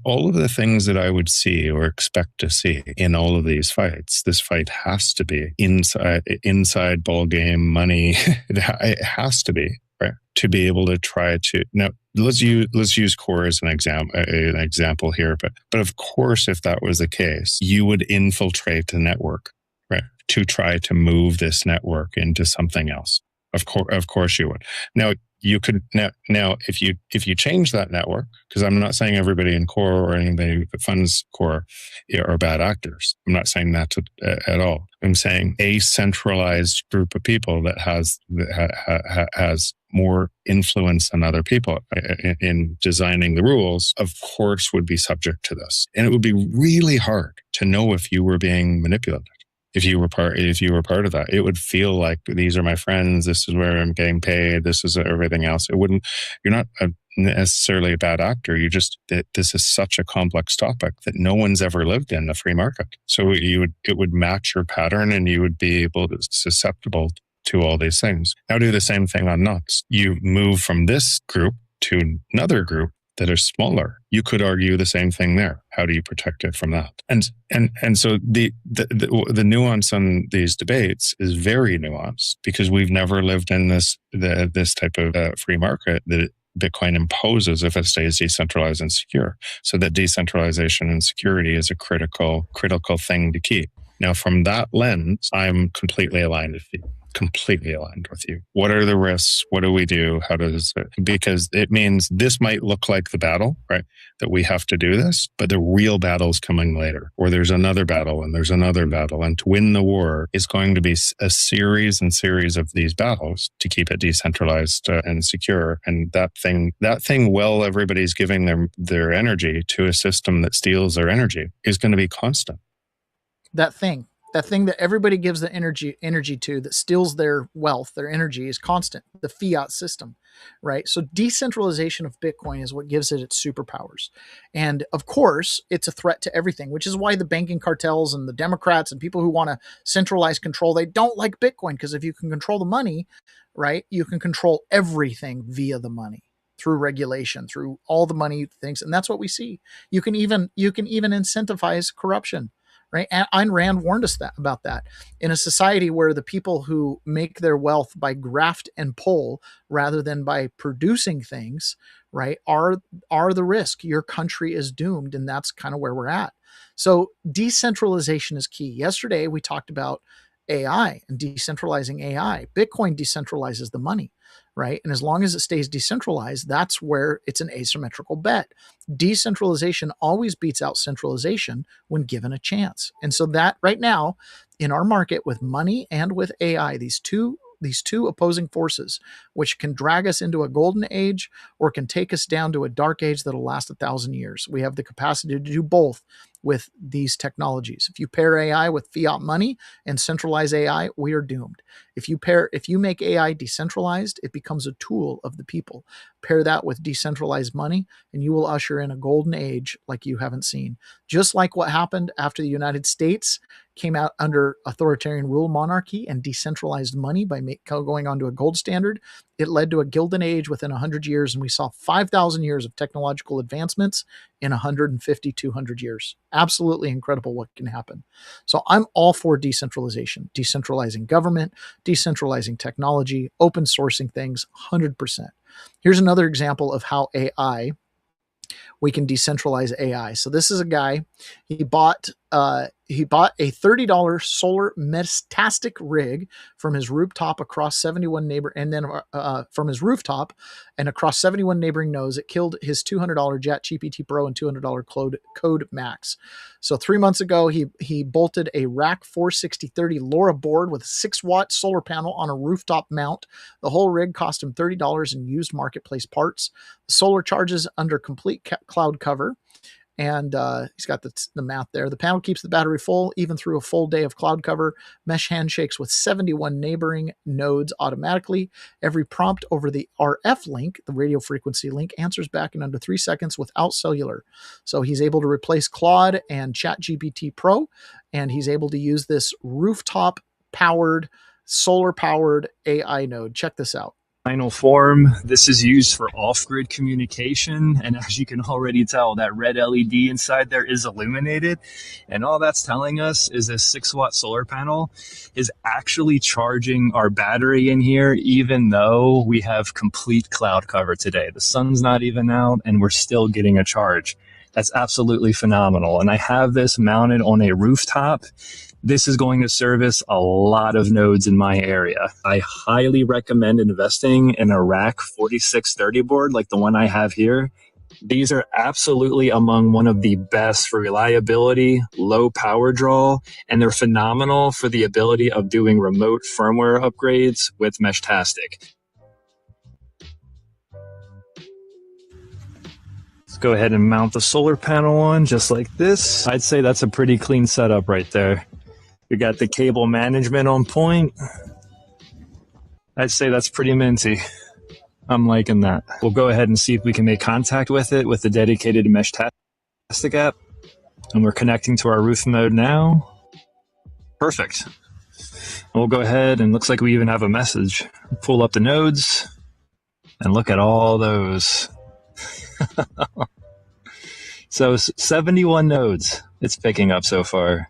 all of the things that I would see or expect to see in all of these fights, this fight has to be inside ball game money. It has to be, right? To be able to try to now let's use core as an example here. But of course, if that was the case, you would infiltrate the network, right? To try to move this network into something else. Of course you would. Now you could now if you change that network, because I'm not saying everybody in core or anybody that funds core are bad actors. I'm not saying that at all. I'm saying a centralized group of people that has more influence than other people in designing the rules, of course, would be subject to this, and it would be really hard to know if you were being manipulated. If you were part of that, it would feel like these are my friends. This is where I'm getting paid. This is everything else. You're not necessarily a bad actor. This is such a complex topic that no one's ever lived in the free market. So it would match your pattern and you would be susceptible to all these things. Now do the same thing on nuts. You move from this group to another group that are smaller. You could argue the same thing there. How do you protect it from that? And so the nuance on these debates is very nuanced because we've never lived in this type of free market that Bitcoin imposes if it stays decentralized and secure. So that decentralization and security is a critical thing to keep. Now, from that lens, I'm completely aligned with you. What are the risks? What do we do? How does it? Because it means this might look like the battle, right? That we have to do this, but the real battle's coming later, or there's another battle and there's another battle. And to win the war is going to be a series and series of these battles to keep it decentralized and secure. And that thing, while everybody's giving their energy to a system that steals their energy, is going to be constant.
That thing that everybody gives the energy to, that steals their wealth, their energy, is constant. The fiat system, right? So decentralization of Bitcoin is what gives it its superpowers. And of course, it's a threat to everything, which is why the banking cartels and the Democrats and people who want to centralize control, they don't like Bitcoin, because if you can control the money, right, you can control everything via the money, through regulation, through all the money things. And that's what we see. You can even incentivize corruption. Right? Ayn Rand warned us about that. In a society where the people who make their wealth by graft and pull rather than by producing things, right, are the risk. Your country is doomed, and that's kind of where we're at. So decentralization is key. Yesterday, we talked about AI and decentralizing AI. Bitcoin decentralizes the money, right? And as long as it stays decentralized, that's where it's an asymmetrical bet. Decentralization always beats out centralization when given a chance. And so that right now in our market with money and with AI, these two opposing forces, which can drag us into a golden age or can take us down to a dark age that'll last 1,000 years. We have the capacity to do both with these technologies. If you pair AI with fiat money and centralize AI, we are doomed. If you make AI decentralized, it becomes a tool of the people. Pair that with decentralized money, and you will usher in a golden age like you haven't seen. Just like what happened after the United States came out under authoritarian rule monarchy and decentralized money by going onto a gold standard, It led to a golden age within 100 years, and we saw 5,000 years of technological advancements in 150, 200 years. Absolutely incredible what can happen. So I'm all for decentralization, decentralizing government, decentralizing technology, open sourcing things, 100%. Here's another example of how we can decentralize AI. So this is a guy, he bought a $30 solar metastatic rig from his rooftop across 71 from his rooftop and across 71 neighboring nodes. It killed his $200 ChatGPT Pro and $200 Code Max. So 3 months ago, he bolted a Rack 46030 LoRa board with a 6-watt solar panel on a rooftop mount. The whole rig cost him $30 in used marketplace parts. The solar charges under complete cloud cover. And he's got the math there. The panel keeps the battery full even through a full day of cloud cover. Mesh handshakes with 71 neighboring nodes automatically. Every prompt over the RF link, the radio frequency link, answers back in under 3 seconds without cellular. So he's able to replace Claude and ChatGPT Pro, and he's able to use this rooftop-powered, solar-powered AI node. Check this out.
Final form. This is used for off-grid communication, and as you can already tell, that red LED inside there is illuminated, and all that's telling us is this 6-watt solar panel is actually charging our battery in here, even though we have complete cloud cover today. The sun's not even out, and we're still getting a charge. That's absolutely phenomenal, and I have this mounted on a rooftop. This is going to service a lot of nodes in my area. I highly recommend investing in a Rack 4630 board like the one I have here. These are absolutely among one of the best for reliability, low power draw, and they're phenomenal for the ability of doing remote firmware upgrades with Meshtastic. Let's go ahead and mount the solar panel on just like this. I'd say that's a pretty clean setup right there. We got the cable management on point. I'd say that's pretty minty. I'm liking that. We'll go ahead and see if we can make contact with it with the dedicated Meshtastic app. And we're connecting to our roof mode now. Perfect. And we'll go ahead and looks like we even have a message. Pull up the nodes and look at all those. So 71 nodes it's picking up so far.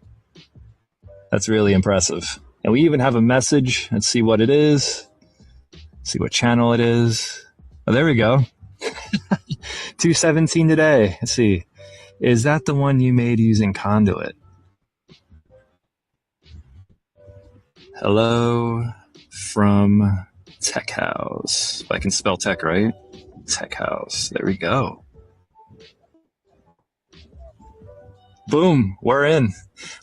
That's really impressive. And we even have a message. Let's see what it is. See what channel it is. Oh, there we go. 217 today. Let's see. Is that the one you made using Conduit? Hello from Tech House. If I can spell tech right. Tech House. There we go. Boom, we're in.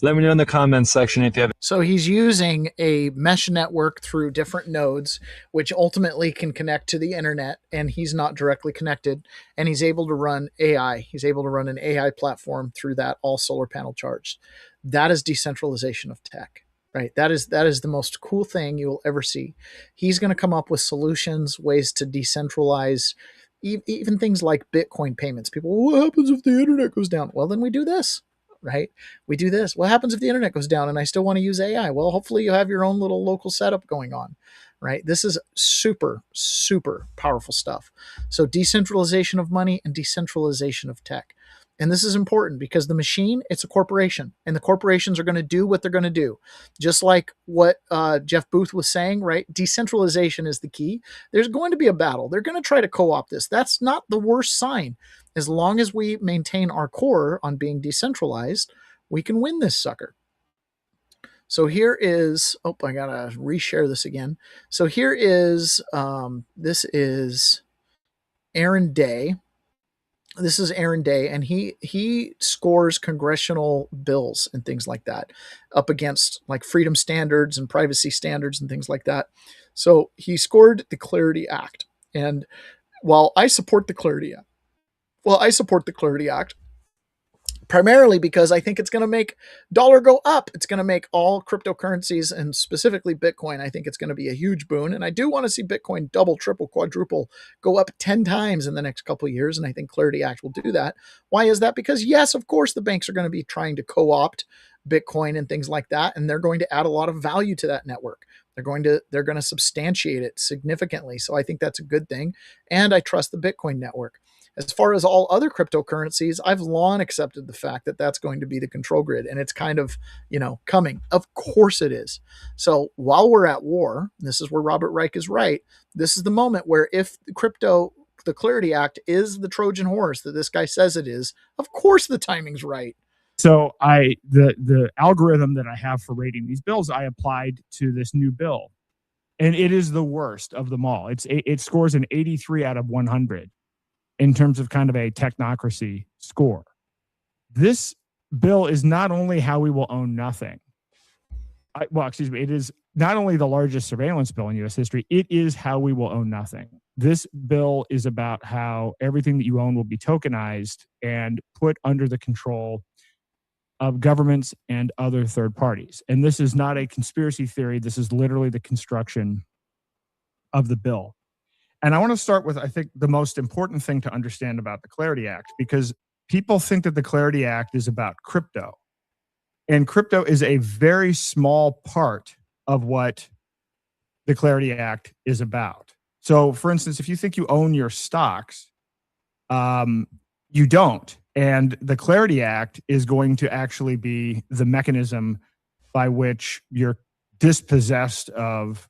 Let me know in the comments section if you have.
So he's using a mesh network through different nodes, which ultimately can connect to the internet, and he's not directly connected, and he's able to run AI. He's able to run an AI platform through that, all solar panel charged. That is decentralization of tech, right? That is the most cool thing you'll ever see. He's going to come up with solutions, ways to decentralize even things like Bitcoin payments. People, well, what happens if the internet goes down? Well, then we do this. Right? We do this. What happens if the internet goes down and I still want to use AI? Well, hopefully you have your own little local setup going on, right? This is super, super powerful stuff. So decentralization of money and decentralization of tech. And this is important because the machine, it's a corporation, and the corporations are going to do what they're going to do. Just like what Jeff Booth was saying, right? Decentralization is the key. There's going to be a battle. They're going to try to co-opt this. That's not the worst sign. As long as we maintain our core on being decentralized, we can win this sucker. So here is, oh, I got to reshare this again. So here is, this is Aaron Day. This is Aaron Day, and he scores congressional bills and things like that up against like freedom standards and privacy standards and things like that. So he scored the Clarity Act. And while I support the Clarity Act, primarily because I think it's going to make dollar go up. It's going to make all cryptocurrencies, and specifically Bitcoin, I think it's going to be a huge boon. And I do want to see Bitcoin double, triple, quadruple, go up 10 times in the next couple of years. And I think Clarity Act will do that. Why is that? Because yes, of course, the banks are going to be trying to co-opt Bitcoin and things like that. And they're going to add a lot of value to that network. They're going to substantiate it significantly. So I think that's a good thing. And I trust the Bitcoin network. As far as all other cryptocurrencies, I've long accepted the fact that that's going to be the control grid, and it's kind of, coming. Of course it is. So while we're at war, this is where Robert Reich is right. This is the moment where if the Clarity Act is the Trojan horse that this guy says it is, of course the timing's right.
So the algorithm that I have for rating these bills, I applied to this new bill, and it is the worst of them all. It scores an 83 out of 100 in terms of kind of a technocracy score. This bill is not only how we will own nothing. It is not only the largest surveillance bill in U.S. history, it is how we will own nothing. This bill is about how everything that you own will be tokenized and put under the control of governments and other third parties. And this is not a conspiracy theory. This is literally the construction of the bill. And I want to start with, I think, the most important thing to understand about the Clarity Act, because people think that the Clarity Act is about crypto. And crypto is a very small part of what the Clarity Act is about. So, for instance, if you think you own your stocks, you don't. And the Clarity Act is going to actually be the mechanism by which you're dispossessed of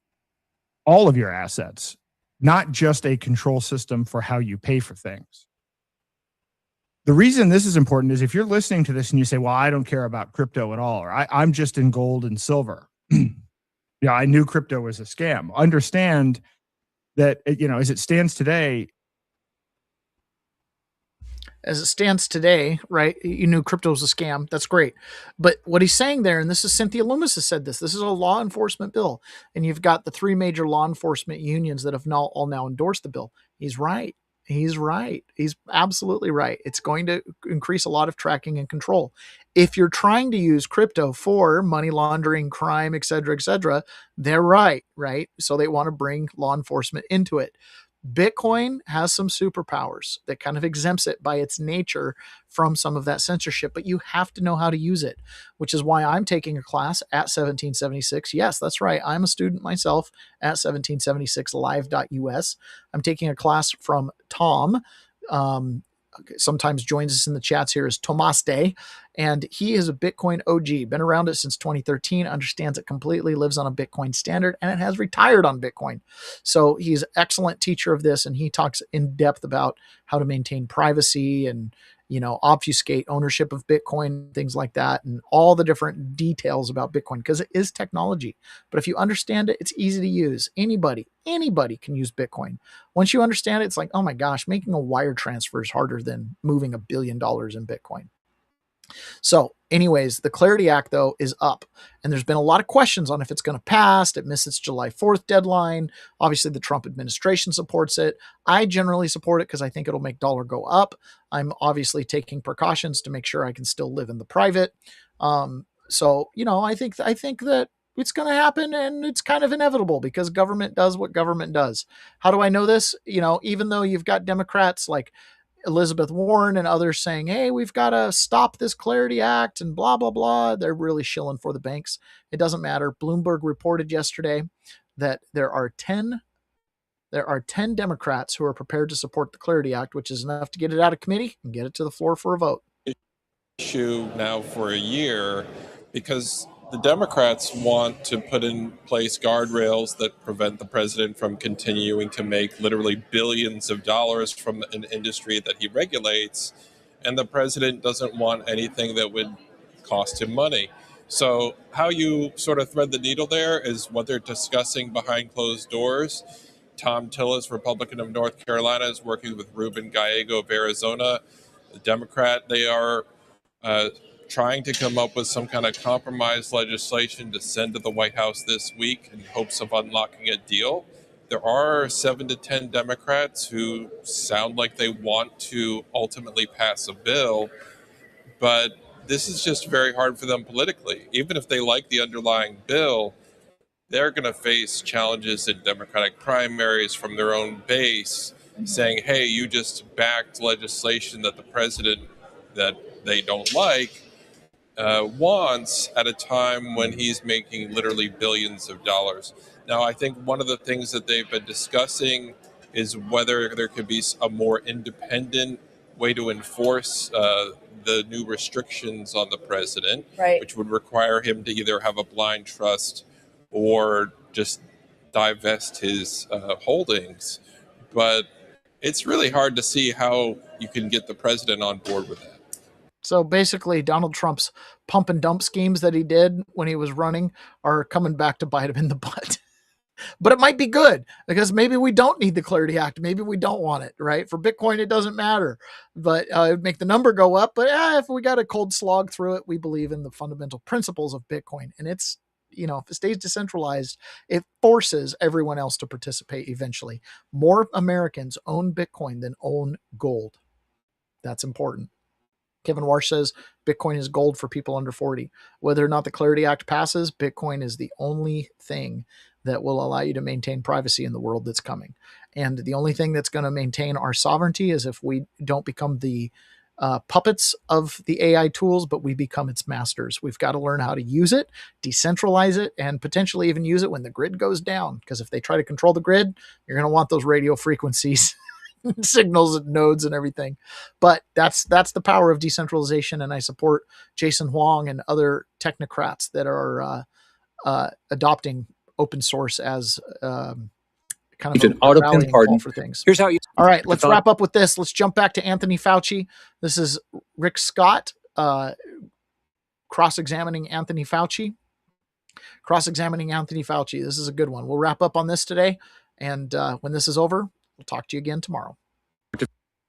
all of your assets, not just a control system for how you pay for things. The reason this is important is if you're listening to this and you say, well, I don't care about crypto at all, or I'm just in gold and silver. Yeah, I knew crypto was a scam. Understand that, as it stands today, right? You knew crypto was a scam. That's great. But what he's saying there, and this is Cynthia Loomis has said this is a law enforcement bill. And you've got the three major law enforcement unions that have all now endorsed the bill. He's right. He's right. He's absolutely right. It's going to increase a lot of tracking and control. If you're trying to use crypto for money laundering, crime, et cetera, they're right? So they want to bring law enforcement into it. Bitcoin has some superpowers that kind of exempts it by its nature from some of that censorship, but you have to know how to use it, which is why I'm taking a class at 1776. Yes, that's right. I'm a student myself at 1776live.us. I'm taking a class from Tom. Sometimes joins us in the chats here is Tomas Day, and he is a Bitcoin OG, been around it since 2013, understands it completely, lives on a Bitcoin standard, and it has retired on Bitcoin. So he's an excellent teacher of this, and he talks in depth about how to maintain privacy and, obfuscate ownership of Bitcoin, things like that, and all the different details about Bitcoin, because it is technology. But if you understand it, it's easy to use. Anybody can use Bitcoin. Once you understand it, it's like, oh my gosh, making a wire transfer is harder than moving $1 billion in Bitcoin. So anyways, the Clarity Act, though, is up. And there's been a lot of questions on if it's going to pass. It missed its July 4th deadline. Obviously, the Trump administration supports it. I generally support it because I think it'll make dollar go up. I'm obviously taking precautions to make sure I can still live in the private. So, I think that it's going to happen, and it's kind of inevitable because government does what government does. How do I know this? Even though you've got Democrats like Elizabeth Warren and others saying, hey, we've got to stop this Clarity Act and blah, blah, blah. They're really shilling for the banks. It doesn't matter. Bloomberg reported yesterday that there are 10 Democrats who are prepared to support the Clarity Act, which is enough to get it out of committee and get it to the floor for a vote.
Issue now for a year because the Democrats want to put in place guardrails that prevent the president from continuing to make literally billions of dollars from an industry that he regulates. And the president doesn't want anything that would cost him money. So how you sort of thread the needle there is what they're discussing behind closed doors. Tom Tillis, Republican of North Carolina, is working with Ruben Gallego of Arizona, the Democrat. They are trying to come up with some kind of compromise legislation to send to the White House this week in hopes of unlocking a deal. There are 7 to 10 Democrats who sound like they want to ultimately pass a bill, but this is just very hard for them politically. Even if they like the underlying bill, they're going to face challenges in Democratic primaries from their own base saying, hey, you just backed legislation that the president that they don't like. wants at a time when he's making literally billions of dollars. Now, I think one of the things that they've been discussing is whether there could be a more independent way to enforce the new restrictions on the president, which would require him to either have a blind trust or just divest his holdings. But it's really hard to see how you can get the president on board with that.
So basically, Donald Trump's pump and dump schemes that he did when he was running are coming back to bite him in the butt. But it might be good because maybe we don't need the Clarity Act. Maybe we don't want it, right? For Bitcoin, it doesn't matter, but it would make the number go up. But if we got a cold slog through it, we believe in the fundamental principles of Bitcoin. And it's, if it stays decentralized, it forces everyone else to participate eventually. More Americans own Bitcoin than own gold. That's important. Kevin Warsh says Bitcoin is gold for people under 40. Whether or not the Clarity Act passes, Bitcoin is the only thing that will allow you to maintain privacy in the world that's coming. And the only thing that's going to maintain our sovereignty is if we don't become the puppets of the AI tools, but we become its masters. We've got to learn how to use it, decentralize it, and potentially even use it when the grid goes down. Because if they try to control the grid, you're going to want those radio frequencies signals and nodes and everything. But that's the power of decentralization, and I support Jason Huang and other technocrats that are adopting open source as kind of
an auto pin pardon
for things.
Here's how you.
All right, let's wrap up with this. Let's jump back to Anthony Fauci. This is Rick Scott cross-examining Anthony Fauci. This is a good one. We'll wrap up on this today, and when this is over, we'll talk to you again tomorrow.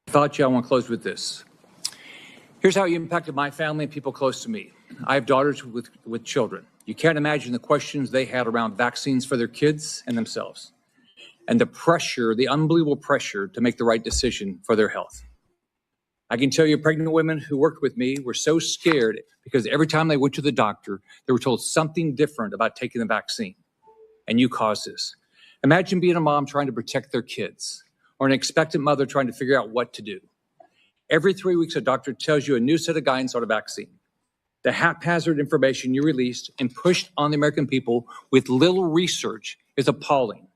Fauci, I want to close with this. Here's how you impacted my family and people close to me. I have daughters with children. You can't imagine the questions they had around vaccines for their kids and themselves, and the pressure, the unbelievable pressure to make the right decision for their health. I can tell you pregnant women who worked with me were so scared because every time they went to the doctor, they were told something different about taking the vaccine, and you caused this. Imagine being a mom trying to protect their kids, or an expectant mother trying to figure out what to do. Every 3 weeks, a doctor tells you a new set of guidance on a vaccine. The haphazard information you released and pushed on the American people with little research is appalling,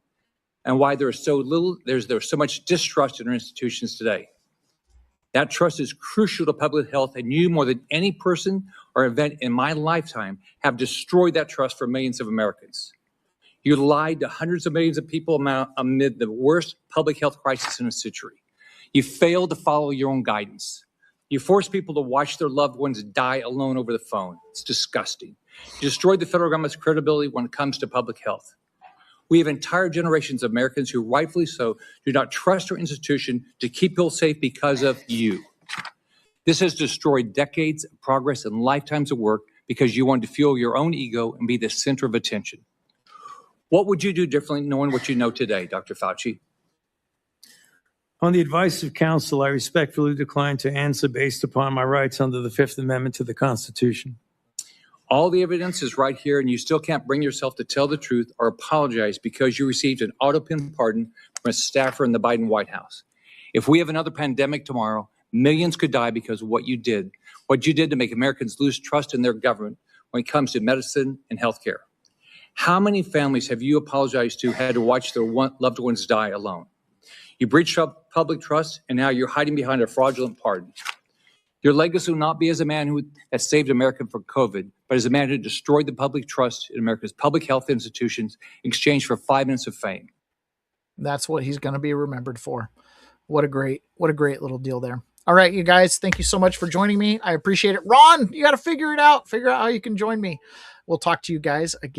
and why there's so much distrust in our institutions today. That trust is crucial to public health, and you, more than any person or event in my lifetime, have destroyed that trust for millions of Americans. You lied to hundreds of millions of people amid the worst public health crisis in a century. You failed to follow your own guidance. You forced people to watch their loved ones die alone over the phone. It's disgusting. You destroyed the federal government's credibility when it comes to public health. We have entire generations of Americans who, rightfully so, do not trust our institution to keep people safe because of you. This has destroyed decades of progress and lifetimes of work because you wanted to fuel your own ego and be the center of attention. What would you do differently knowing what you know today, Dr. Fauci?
On the advice of counsel, I respectfully decline to answer based upon my rights under the Fifth Amendment to the Constitution.
All the evidence is right here, and you still can't bring yourself to tell the truth or apologize because you received an auto-pin pardon from a staffer in the Biden White House. If we have another pandemic tomorrow, millions could die because of what you did to make Americans lose trust in their government when it comes to medicine and healthcare. How many families have you apologized to had to watch their loved ones die alone? You breached public trust, and now you're hiding behind a fraudulent pardon. Your legacy will not be as a man who has saved America from COVID, but as a man who destroyed the public trust in America's public health institutions in exchange for 5 minutes of fame.
That's what he's going to be remembered for. What a great little deal there. All right, you guys, thank you so much for joining me. I appreciate it. Ron, you got to figure it out. Figure out how you can join me. We'll talk to you guys again.